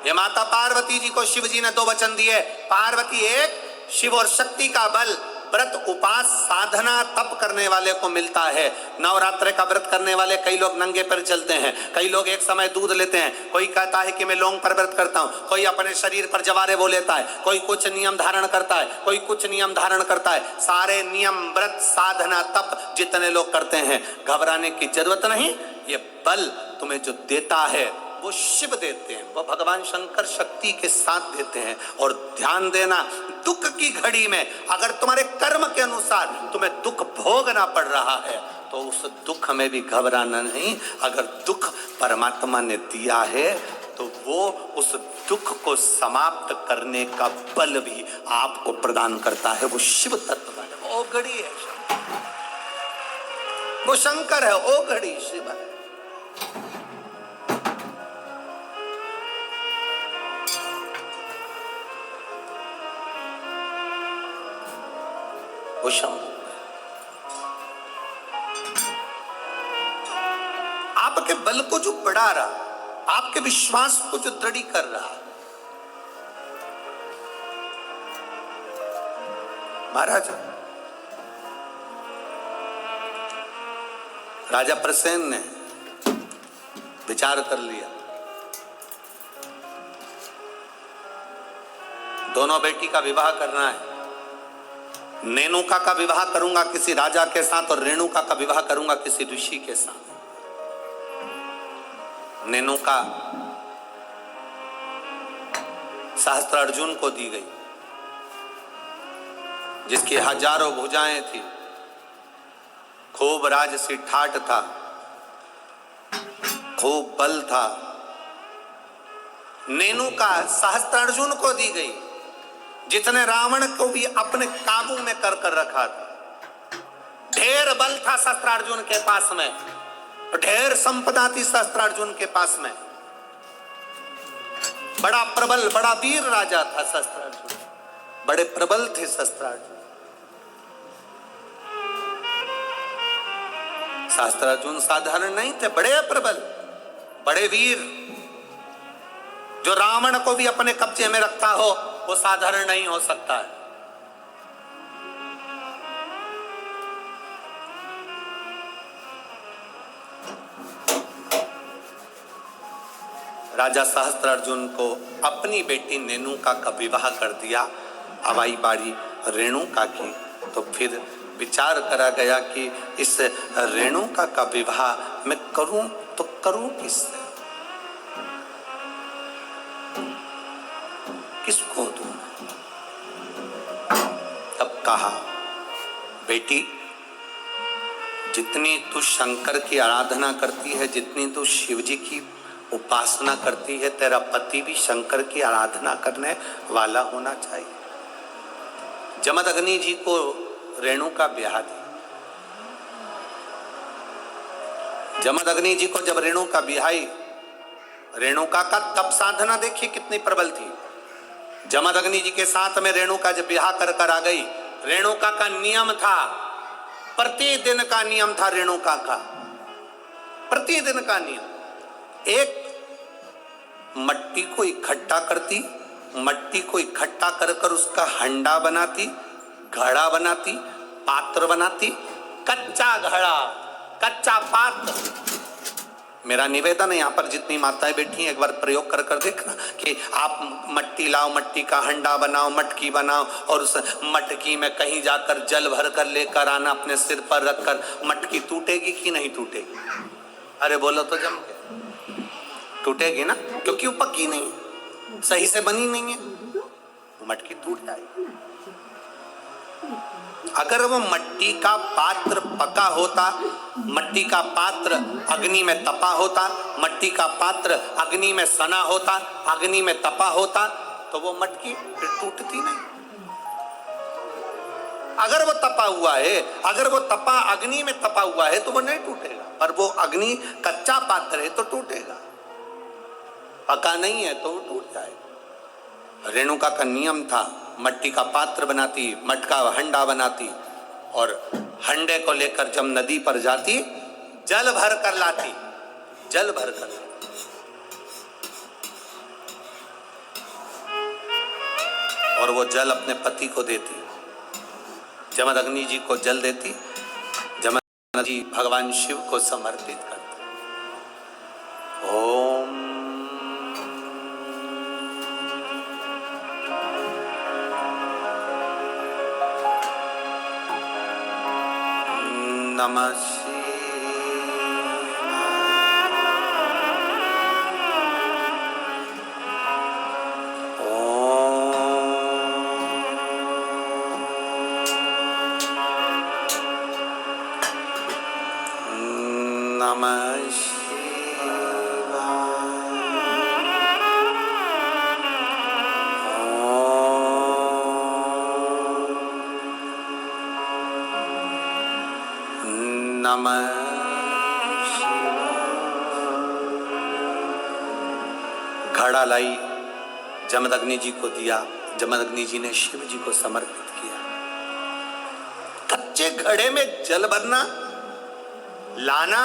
ये माता पार्वती जी को शिव जी ने 2 वचन दिए। पार्वती एक, शिव और शक्ति का बल व्रत उपास साधना तप करने वाले को मिलता है। नवरात्र का व्रत करने वाले कई लोग नंगे पर चलते हैं, कई लोग एक समय दूध लेते हैं, कोई कहता है कि मैं लौंग पर व्रत करता हूं, कोई अपने शरीर पर जवारे वो लेता है, कोई कुछ नियम धारण करता है, कोई कुछ नियम धारण करता है। सारे नियम व्रत साधना तप जितने लोग करते हैं, घबराने की जरूरत नहीं। ये बल तुम्हें जो देता है वो शिव देते हैं, वो भगवान शंकर शक्ति के साथ देते हैं। और ध्यान देना, दुख की घड़ी में अगर तुम्हारे कर्म के अनुसार तुम्हें दुख भोगना पड़ रहा है तो उस दुख में भी घबराना नहीं। अगर दुख परमात्मा ने दिया है तो वो उस दुख को समाप्त करने का बल भी आपको प्रदान करता है। वो शिव तत्व है, वो घड़ी है, वो शंकर है, वो घड़ी शिव है। वो शंभु आपके बल को जो बढ़ा रहा, आपके विश्वास को जो दृढ़ कर रहा। महाराज राजा प्रसेन ने विचार कर लिया, दोनों बेटी का विवाह करना है। नेनुका का विवाह करूंगा किसी राजा के साथ और रेणुका का विवाह करूंगा किसी ऋषि के साथ। नेनुका सहस्त्रार्जुन को दी गई, जिसकी हजारों भुजाएं थी, खूब राजसी ठाट था, खूब बल था। नेनुका सहस्त्रार्जुन को दी गई, जितने रावण को भी अपने काबू में कर रखा था। ढेर बल था सहस्त्रार्जुन के पास में, ढेर संपदा थी सहस्त्रार्जुन के पास में। बड़ा प्रबल, बड़ा वीर राजा था सहस्त्रार्जुन, बड़े प्रबल थे सहस्त्रार्जुन। सहस्त्रार्जुन साधारण नहीं थे, बड़े प्रबल, बड़े वीर। जो रावण को भी अपने कब्जे में रखता हो वो साधारण नहीं हो सकता है। राजा सहस्त्रार्जुन को अपनी बेटी नेनुका का विवाह कर दिया। अब आई बारी रेणुका की, तो फिर विचार करा गया कि इस रेणुका का विवाह मैं करूं तो करूं किससे, किसको दूं। तब कहा, बेटी जितनी तू शंकर की आराधना करती है, जितनी तू शिव जी की उपासना करती है, तेरा पति भी शंकर की आराधना करने वाला होना चाहिए। जमदग्नि जी को रेणुका ब्याह दी। जमदग्नि जी को जब रेणुका ब्याही, रेणुका का तप साधना देखिए कितनी प्रबल थी। जमदग्नि जी के साथ में रेणुका जब ब्याह कर आ गई, रेणुका का नियम था, प्रतिदिन का नियम था रेणुका का, प्रतिदिन का नियम। एक मट्टी को इकट्ठा करती, मट्टी को इकट्ठा कर कर उसका हंडा बनाती, घड़ा बनाती, पात्र बनाती, कच्चा घड़ा, कच्चा पात्र। मेरा निवेदन है यहाँ पर जितनी माताएं बैठी हैं, एक बार प्रयोग कर कर देखना कि आप मट्टी लाओ, मट्टी का हंडा बनाओ, मटकी बनाओ और उस मटकी में कहीं जाकर जल भर कर लेकर आना, अपने सिर पर रखकर। मटकी टूटेगी कि नहीं टूटेगी? अरे बोलो तो जम के टूटेगी ना, क्योंकि वो पकी नहीं, सही से बनी नहीं है, मटकी टूट जाएगी। अगर वो मट्टी का पात्र पका होता, मट्टी का पात्र अग्नि में तपा होता, मट्टी का पात्र अग्नि में सना होता, अग्नि में तपा होता, तो वो मटकी फिर टूटती नहीं। अगर वो तपा हुआ है, अगर वो तपा अग्नि में तपा हुआ है तो वो नहीं टूटेगा, पर वो अग्नि कच्चा पात्र है तो टूटेगा, पका नहीं है तो वो टूट जाएगा। रेणुका का नियम था, मट्टी का पात्र बनाती, मटका हंडा बनाती और हंडे को लेकर जब नदी पर जाती, जल भर कर लाती, जल भर कर लाती। और वो जल अपने पति को देती, जमदग्नि जी को जल देती, जमदग्नि जी भगवान शिव को समर्पित करते। ओम नमः शिवाय। ओम नमः नमः शिवाय। घड़ा लाई, जमदग्नि जी को दिया, जमदग्नि जी ने शिव जी को समर्पित किया। कच्चे घड़े में जल भरना, लाना,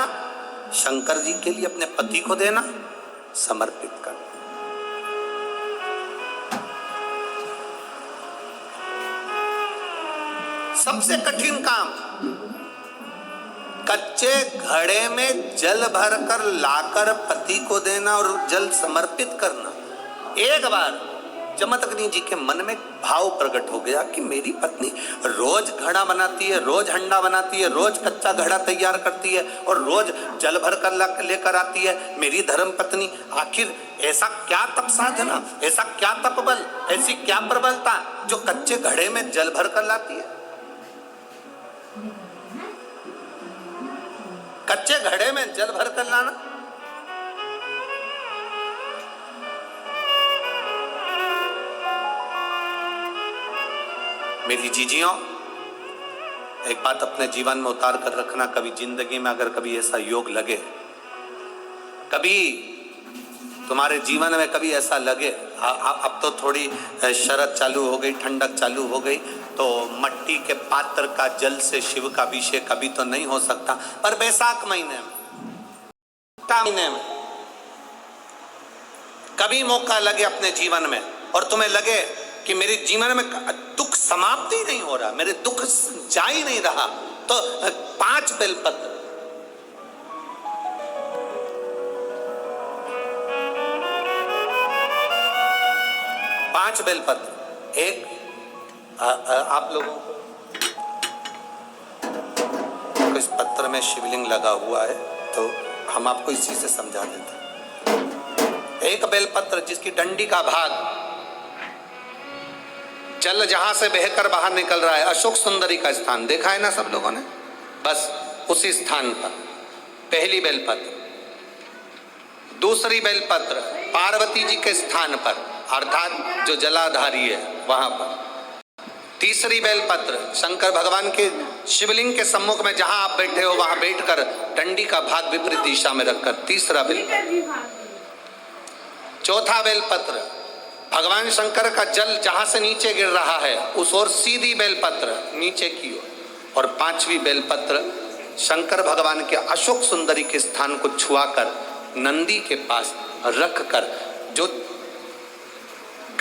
शंकर जी के लिए अपने पति को देना, समर्पित करना। सबसे कठिन काम, कच्चे घड़े में जल भरकर लाकर पति को देना और जल समर्पित करना। एक बार जमदग्नि जी के मन में भाव प्रकट हो गया कि मेरी पत्नी रोज घड़ा बनाती है, रोज हंडा बनाती है, रोज कच्चा घड़ा तैयार करती है और रोज जल भरकर लेकर आती है। मेरी धर्म पत्नी, आखिर ऐसा क्या तप साधना, ऐसा क्या तप बल, ऐसी क्या प्रबलता जो कच्चे घड़े में जल भरकर लाती है? कच्चे घड़े में जल भर कर लाना। मेरी जीजियों, एक बात अपने जीवन में उतार कर रखना, कभी जिंदगी में अगर कभी ऐसा योग लगे, कभी तुम्हारे जीवन में कभी ऐसा लगे, अब तो थोड़ी शरद चालू हो गई, ठंडक चालू हो गई, तो मट्टी के पात्र का जल से शिव का अभिषेक कभी तो नहीं हो सकता, पर बैसाख महीने में कभी मौका लगे अपने जीवन में और तुम्हें लगे कि मेरे जीवन में दुख समाप्त ही नहीं हो रहा, मेरे दुख जा ही नहीं रहा, तो 5 बेलपत्र, एक आप लोगों को इस पत्र में शिवलिंग लगा हुआ है तो हम आपको इसी से समझा देते हैं। एक बेलपत्र जिसकी डंडी का भाग जल जहां से बहकर बाहर निकल रहा है, अशोक सुंदरी का स्थान देखा है ना सब लोगों ने, बस उसी स्थान पर पहली बेलपत्र। दूसरी बेलपत्र पार्वती जी के स्थान पर, अर्थात जो जलाधारी है वहां पर। तीसरी बेलपत्र शंकर भगवान के शिवलिंग के सम्मुख में जहां आप बैठे हो वहां बैठकर डंडी का भाग विपरीत दिशा में रखकर, तीसरा बेलपत्र। चौथा बेलपत्र भगवान शंकर का जल जहां से नीचे गिर रहा है उस ओर सीधी बेलपत्र नीचे की ओर। और पांचवी बेलपत्र शंकर भगवान के अशोक सुंदरी के स्थान को छुआकर नंदी के पास रखकर जो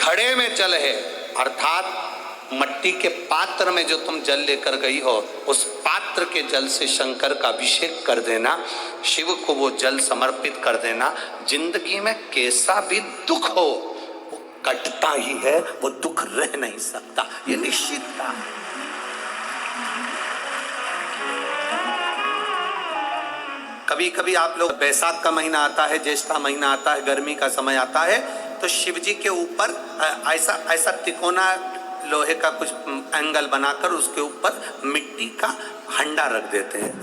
घड़े में जल है, अर्थात मट्टी के पात्र में जो तुम जल लेकर गई हो, उस पात्र के जल से शंकर का अभिषेक कर देना, शिव को वो जल समर्पित कर देना। जिंदगी में कैसा भी दुख हो वो कटता ही है, वो दुख रह नहीं सकता, ये निश्चित था। कभी कभी आप लोग, बैसाख का महीना आता है, ज्येष्ठ महीना आता है, गर्मी का समय आता है, तो शिव जी के ऊपर ऐसा ऐसा तिकोना लोहे का कुछ एंगल बनाकर उसके ऊपर मिट्टी का हंडा रख देते हैं।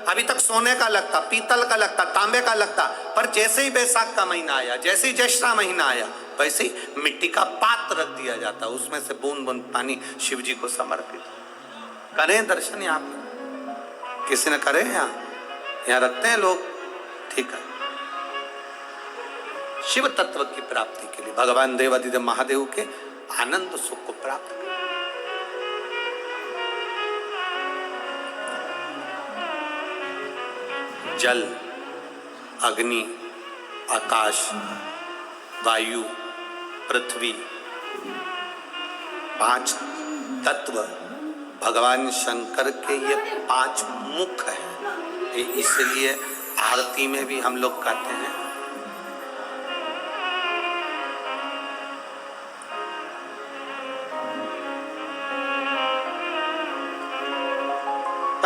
अभी तक सोने का लगता, पीतल का लगता, तांबे का लगता, पर जैसे ही बैसाख का महीना आया, जैसे ही ज्येष्ठ महीना आया, वैसे ही मिट्टी का पात्र रख दिया जाता, उसमें से बूंद बूंद पानी शिव जी को समर्पित। करें दर्शन यहाँ पे, किसी ने करे यहाँ रखते हैं लोग, ठीक है। शिव तत्व की प्राप्ति के लिए भगवान देवादिदेव महादेव के आनंद सुख को प्राप्त करें। जल, अग्नि, आकाश, वायु, पृथ्वी, 5 तत्व भगवान शंकर के ये 5 मुख हैं। इसलिए आरती में भी हम लोग कहते हैं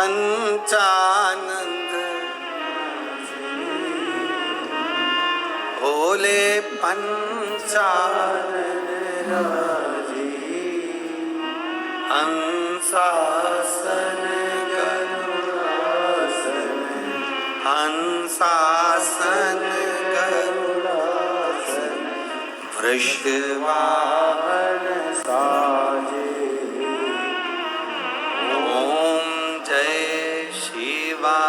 पंचानंद भोले पंचानन राजी, हंसासन गरुड़ासन, हंसासन गरुड़ासन, वृषवाहन साजे। ओम जय शिवा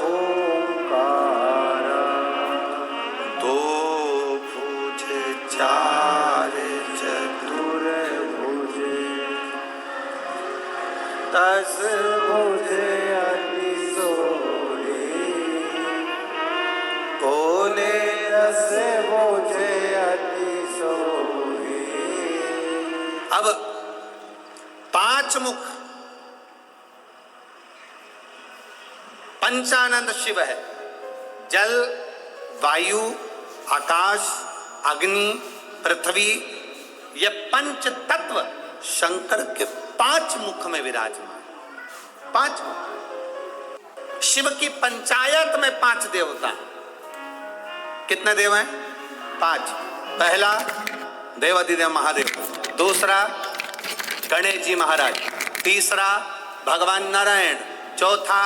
ओंकारा, 2 भुज 4 चतुर्भुज, 10 भुज अति सोहे, भोले 10 भुज अति सोहे। अब 5 मुख पंचानंद शिव है। जल, वायु, आकाश, अग्नि, पृथ्वी, ये 5 तत्व शंकर के 5 मुख में विराजमान। 5 मुख। शिव की पंचायत में 5 देवता। कितने देव हैं? 5। पहला देवादिदेव महादेव, दूसरा गणेश जी महाराज, तीसरा भगवान नारायण, चौथा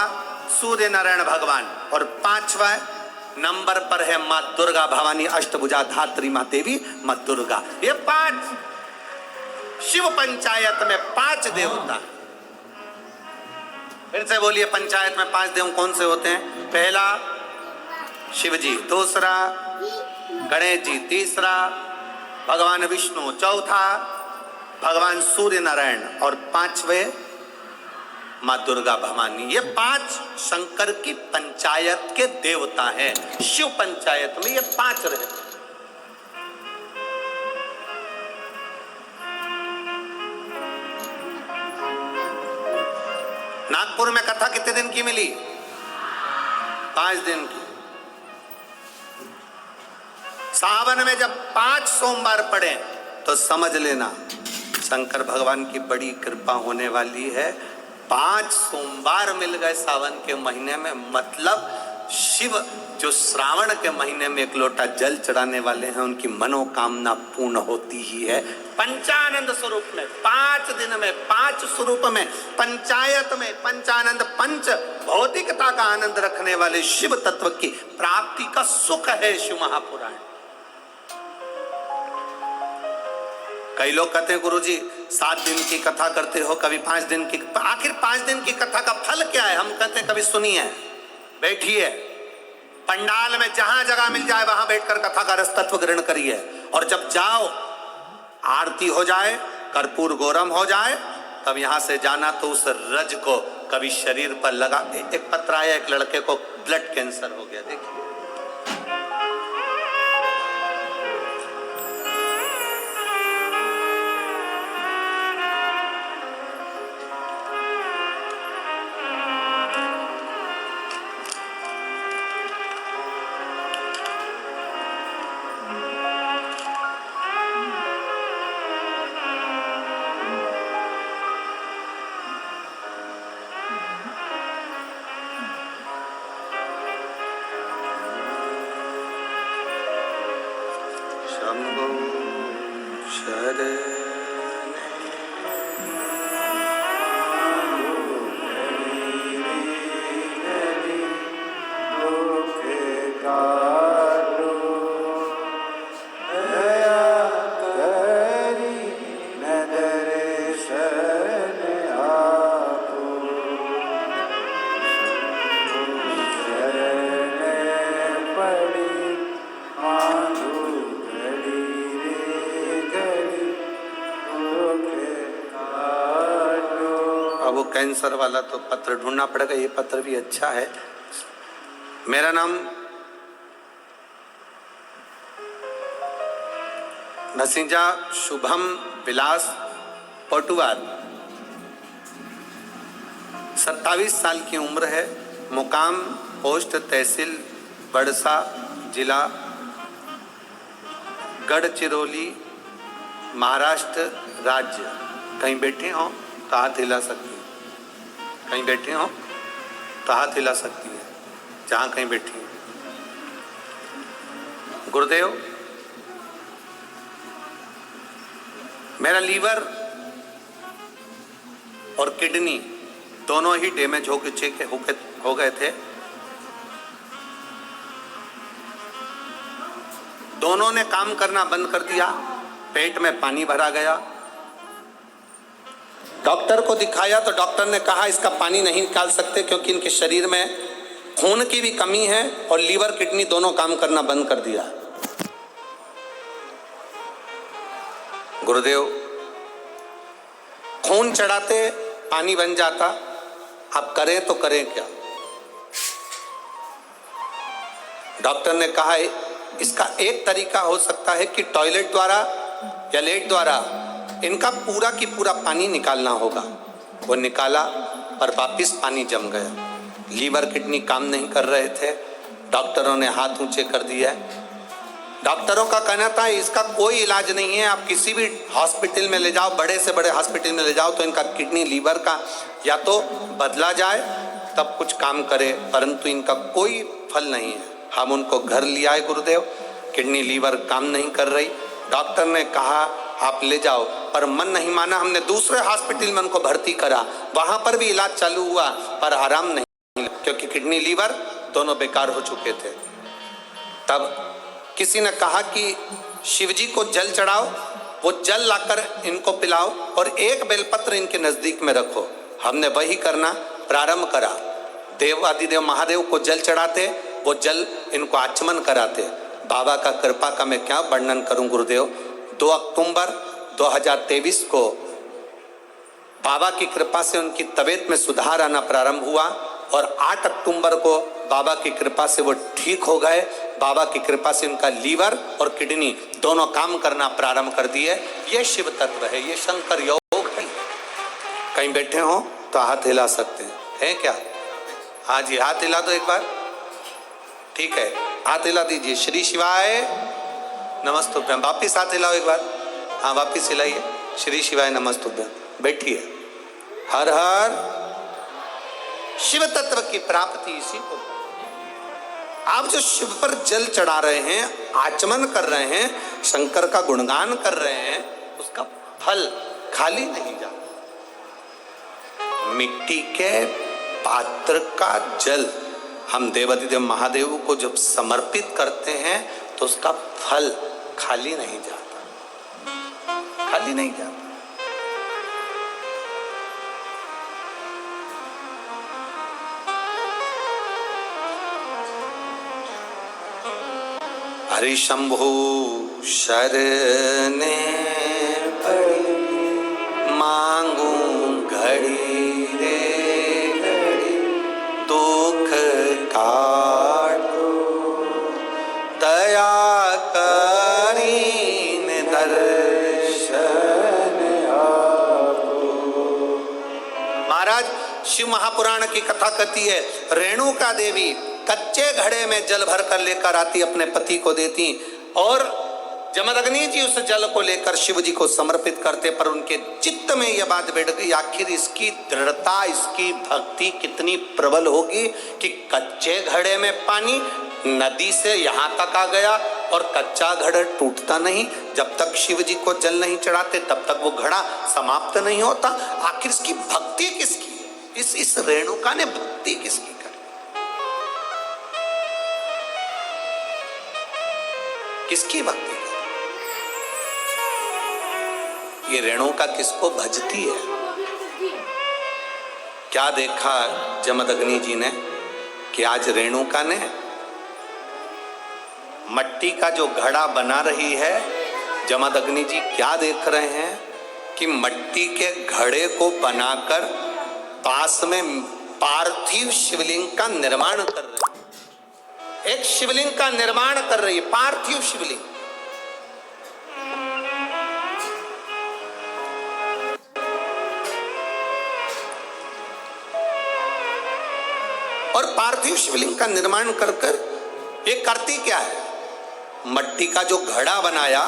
सूर्य नारायण भगवान, और 5वां नंबर पर है मां दुर्गा भवानी अष्टभुजा धात्री मां देवी मां दुर्गा। ये 5 शिव पंचायत में 5 देवता। फिर से बोलिए, पंचायत में 5 देव कौन से होते हैं? पहला शिव जी, दूसरा गणेश जी, तीसरा भगवान विष्णु, चौथा भगवान सूर्य नारायण, और 5वें मां दुर्गा भवानी। ये 5 शंकर की पंचायत के देवता हैं। शिव पंचायत में ये 5 रहते। नागपुर में कथा कितने दिन की मिली? 5 दिन की। सावन में जब 5 सोमवार पड़े तो समझ लेना शंकर भगवान की बड़ी कृपा होने वाली है। 5 सोमवार मिल गए सावन के महीने में, मतलब शिव जो श्रावण के महीने में 1 लोटा जल चढ़ाने वाले हैं, उनकी मनोकामना पूर्ण होती ही है। पंचानंद स्वरूप में 5 दिन में 5 स्वरूप में पंचायत में पंचानंद, पंच भौतिकता का आनंद रखने वाले शिव तत्व की प्राप्ति का सुख है शिव महापुराण। कई लोग कहते हैं गुरुजी 7 दिन की कथा करते हो, कभी 5 दिन की, आखिर 5 दिन की कथा का फल क्या है? हम कहते हैं कभी सुनिए, बैठिए, पंडाल में जहां जगह मिल जाए वहां बैठकर कथा का रस तत्व ग्रहण करिए, और जब जाओ आरती हो जाए, कर्पूर गौरम हो जाए, तब यहां से जाना तो उस रज को कभी शरीर पर लगा। एक पत्र आया, एक लड़के को ब्लड कैंसर हो गया, देखिए वो कैंसर वाला तो पत्र ढूंढना पड़ेगा, ये पत्र भी अच्छा है। मेरा नाम नसीजा शुभम विलास पटुआर, 27 साल की उम्र है, मुकाम पोस्ट तहसील बड़सा, जिला गढ़चिरौली, महाराष्ट्र राज्य। कहीं बैठे हो तो हाथ हिला सकती है, कहीं बैठे हो तो हाथ हिला सकती है, जहां कहीं बैठी हो। गुरुदेव, मेरा लीवर और किडनी दोनों ही डैमेज हो गए थे। दोनों ने काम करना बंद कर दिया, पेट में पानी भरा गया। डॉक्टर को दिखाया तो डॉक्टर ने कहा इसका पानी नहीं निकाल सकते क्योंकि इनके शरीर में खून की भी कमी है और लीवर किडनी दोनों काम करना बंद कर दिया। गुरुदेव, खून चढ़ाते पानी बन जाता, अब करें तो करें क्या? डॉक्टर ने कहा इसका एक तरीका हो सकता है कि टॉयलेट द्वारा या लेट द्वारा इनका पूरा की पूरा पानी निकालना होगा। वो निकाला पर वापिस पानी जम गया, लीवर किडनी काम नहीं कर रहे थे। डॉक्टरों ने हाथ ऊंचे कर दिया। डॉक्टरों का कहना था इसका कोई इलाज नहीं है, आप किसी भी हॉस्पिटल में ले जाओ, बड़े से बड़े हॉस्पिटल में ले जाओ तो इनका किडनी लीवर का या तो बदला जाए तब कुछ काम करे, परंतु इनका कोई फल नहीं है। हम उनको घर ले आए गुरुदेव, किडनी लीवर काम नहीं कर रही। डॉक्टर ने कहा आप ले जाओ, पर मन नहीं माना। हमने दूसरे हॉस्पिटल में उनको भर्ती करा, वहां पर भी इलाज चालू हुआ पर आराम नहीं, क्योंकि किडनी लीवर दोनों बेकार हो चुके थे। तब किसी ने कहा कि शिवजी को जल चढ़ाओ, वो जल लाकर इनको पिलाओ और एक बेलपत्र इनके नजदीक में रखो। हमने वही करना प्रारंभ करा। देवादिदेव महादेव को जल चढ़ाते, वो जल इनको आचमन कराते। बाबा का कृपा का मैं क्या वर्णन करूं गुरुदेव। 2 अक्टूबर 2023 को बाबा की कृपा से उनकी तबीयत में सुधार आना प्रारंभ हुआ और 8 अक्टूबर को बाबा की कृपा से वो ठीक हो गए। बाबा की कृपा से उनका लीवर और किडनी दोनों काम करना प्रारंभ कर दिए। ये शिव तत्व है, ये शंकर योग है। कहीं बैठे हो तो हाथ हिला सकते हैं, है क्या? हाँ जी, हाथ हिला दो एक बार। ठीक है, हाथ हिला दीजिए। श्री शिवाय नमस्तुभ्यम। वापिस हाथ हिलाओ एक बार। हाँ, वापिस हिलाइए। श्री शिवाय नमस्तुभ्यम। बैठिए। हर हर शिव तत्व की प्राप्ति इसी को। आप जो शिव पर जल चढ़ा रहे हैं, आचमन कर रहे हैं, शंकर का गुणगान कर रहे हैं, उसका फल खाली नहीं जाता। मिट्टी के पात्र का जल हम देवादिदेव महादेव को जब समर्पित करते हैं तो उसका फल खाली नहीं जाता, खाली नहीं जाता। हरि शंभु शरणे पड़ी, मांगू घड़ी रे घड़ी, दुख काटो दया करीन दर्शन आपको। महाराज, शिव महापुराण की कथा कहती है, रेणुका देवी कच्चे घड़े में जल भर कर लेकर आती, अपने पति को देती और जमदग्नि जी उस जल को लेकर शिव जी को समर्पित करते। पर उनके चित्त में यह बात बैठ गई, आखिर इसकी दृढ़ता, इसकी भक्ति कितनी प्रबल होगी कि कच्चे घड़े में पानी नदी से यहाँ तक आ गया और कच्चा घड़ा टूटता नहीं। जब तक शिव जी को जल नहीं चढ़ाते तब तक वो घड़ा समाप्त नहीं होता। आखिर इसकी भक्ति किसकी? इस रेणुका ने भक्ति किसकी? किसकी भक्ति? ये रेणुका किसको भजती है? क्या देखा जमदग्नि जी ने कि आज रेणुका ने मट्टी का जो घड़ा बना रही है, जमदग्नि जी क्या देख रहे हैं कि मट्टी के घड़े को बनाकर पास में पार्थिव शिवलिंग का निर्माण कर रही है। एक शिवलिंग का निर्माण कर रही है, पार्थिव शिवलिंग। और पार्थिव शिवलिंग का निर्माण कर कर ये करती क्या है? मट्टी का जो घड़ा बनाया,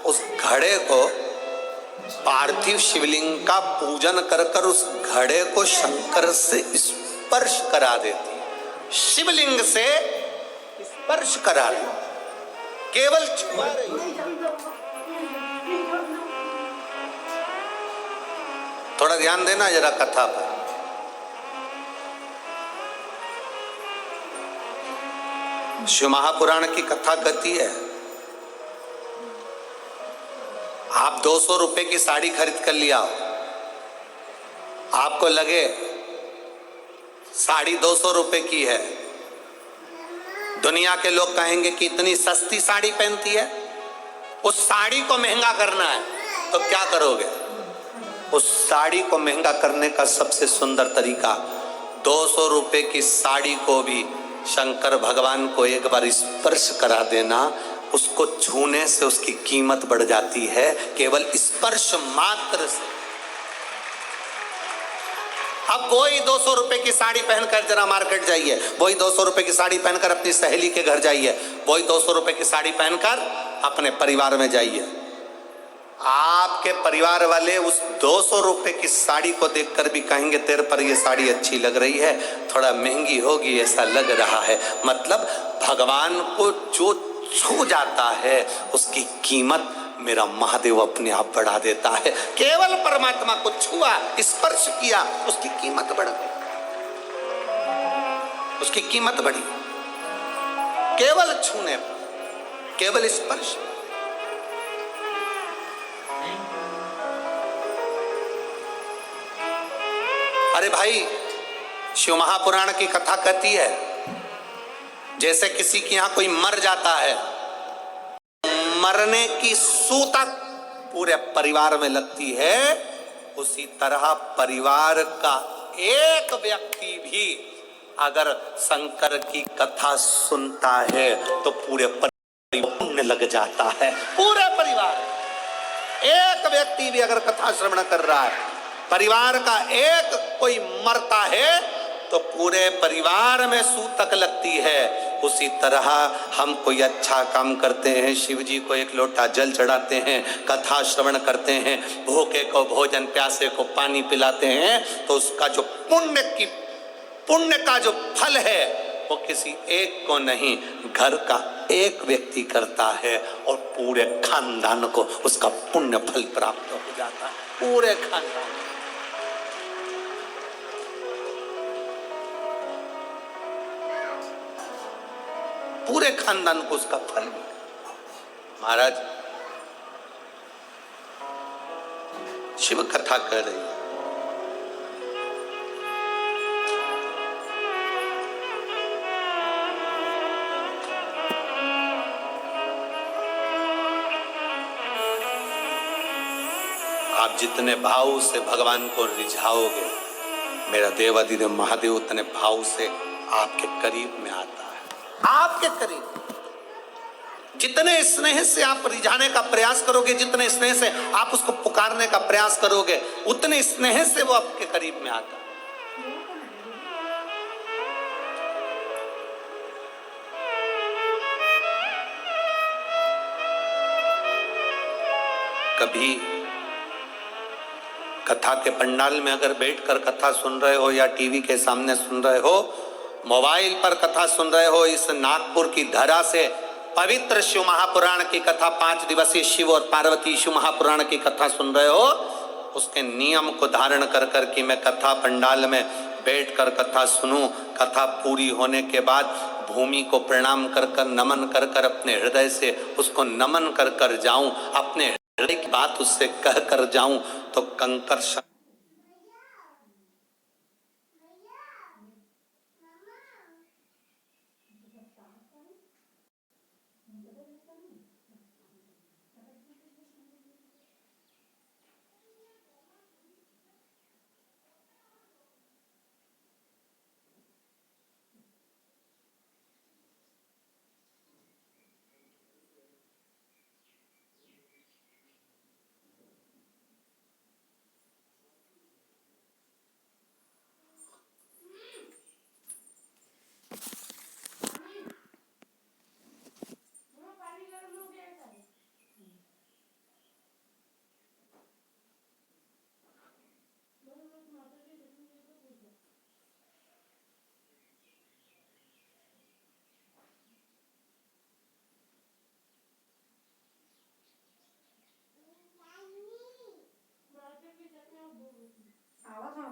उस घड़े को पार्थिव शिवलिंग का पूजन कर कर उस घड़े को शंकर से स्पर्श करा देती है। शिवलिंग से स्पर्श करा रही, केवल छुआ रही। थोड़ा ध्यान देना जरा कथा पर। शिव महापुराण की कथा कहती है, आप 200 रुपए की साड़ी खरीद कर लिया, आपको लगे साड़ी 200 रुपए की है, दुनिया के लोग कहेंगे कि इतनी सस्ती साड़ी पहनती है, उस साड़ी को महंगा करना है, तो क्या करोगे? उस साड़ी को महंगा करने का सबसे सुंदर तरीका, 200 रुपए की साड़ी को भी शंकर भगवान को एक बार स्पर्श करा देना, उसको छूने से उसकी कीमत बढ़ जाती है, केवल स्पर्श मात्र से। अब वही 200 रुपए की साड़ी पहनकर जरा मार्केट जाइए, वही 200 रुपए की साड़ी पहनकर अपनी सहेली के घर जाइए, वही 200 रुपए की साड़ी पहनकर अपने परिवार में जाइए। आपके परिवार वाले उस 200 रुपए की साड़ी को देखकर भी कहेंगे तेरे पर ये साड़ी अच्छी लग रही है, थोड़ा महंगी होगी ऐसा लग रहा है। मतलब भगवान को जो छू जाता है उसकी कीमत मेरा महादेव अपने आप बढ़ा देता है। केवल परमात्मा को छुआ, स्पर्श किया, उसकी कीमत बढ़ गई, उसकी कीमत बढ़ी। केवल छूने, केवल स्पर्श। अरे भाई, शिव महापुराण की कथा कहती है, जैसे किसी के यहां कोई मर जाता है, मरने की सूतक पूरे परिवार में लगती है, उसी तरह परिवार का एक व्यक्ति भी अगर शंकर की कथा सुनता है तो पूरे परिवार में लग जाता है। पूरे परिवार, एक व्यक्ति भी अगर कथा श्रवण कर रहा है, परिवार का एक कोई मरता है तो पूरे परिवार में सूतक लगती है। उसी तरह हम कोई अच्छा काम करते हैं, शिव जी को एक लोटा जल चढ़ाते हैं, कथा श्रवण करते हैं, भूखे को भोजन, प्यासे को पानी पिलाते हैं, तो उसका जो पुण्य का जो फल है वो किसी एक को नहीं, घर का एक व्यक्ति करता है और पूरे खानदान को उसका पुण्य फल प्राप्त हो जाता है। पूरे खानदान, पूरे खानदान को उसका फल मिले। महाराज शिव कथा कर रही है, आप जितने भाव से भगवान को रिझाओगे, मेरा देवाधिदेव महादेव उतने भाव से आपके करीब में आता है। आपके करीब जितने स्नेह से आप रिझाने का प्रयास करोगे, जितने स्नेह से आप उसको पुकारने का प्रयास करोगे, उतने स्नेह से वो आपके करीब में आता है। कभी कथा के पंडाल में अगर बैठकर कथा सुन रहे हो या टीवी के सामने सुन रहे हो, मोबाइल पर कथा सुन रहे हो, इस नागपुर की धरा से पवित्र शिव महापुराण की कथा, 5 दिवसीय शिव और पार्वती शिव महापुराण की कथा सुन रहे हो, उसके नियम को धारण कर कर कि मैं कथा पंडाल में बैठकर कथा सुनूं, कथा पूरी होने के बाद भूमि को प्रणाम कर कर, नमन कर कर, अपने हृदय से उसको नमन कर कर जाऊं, अपने हृदय की बात उससे कह कर जाऊं, तो कंकर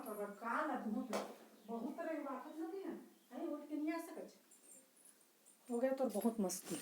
बाप रे बाप काल आदमी पे बहुत तरह की बात होती है नहीं उठ के नहीं आ सकते हो गया तो बहुत मस्ती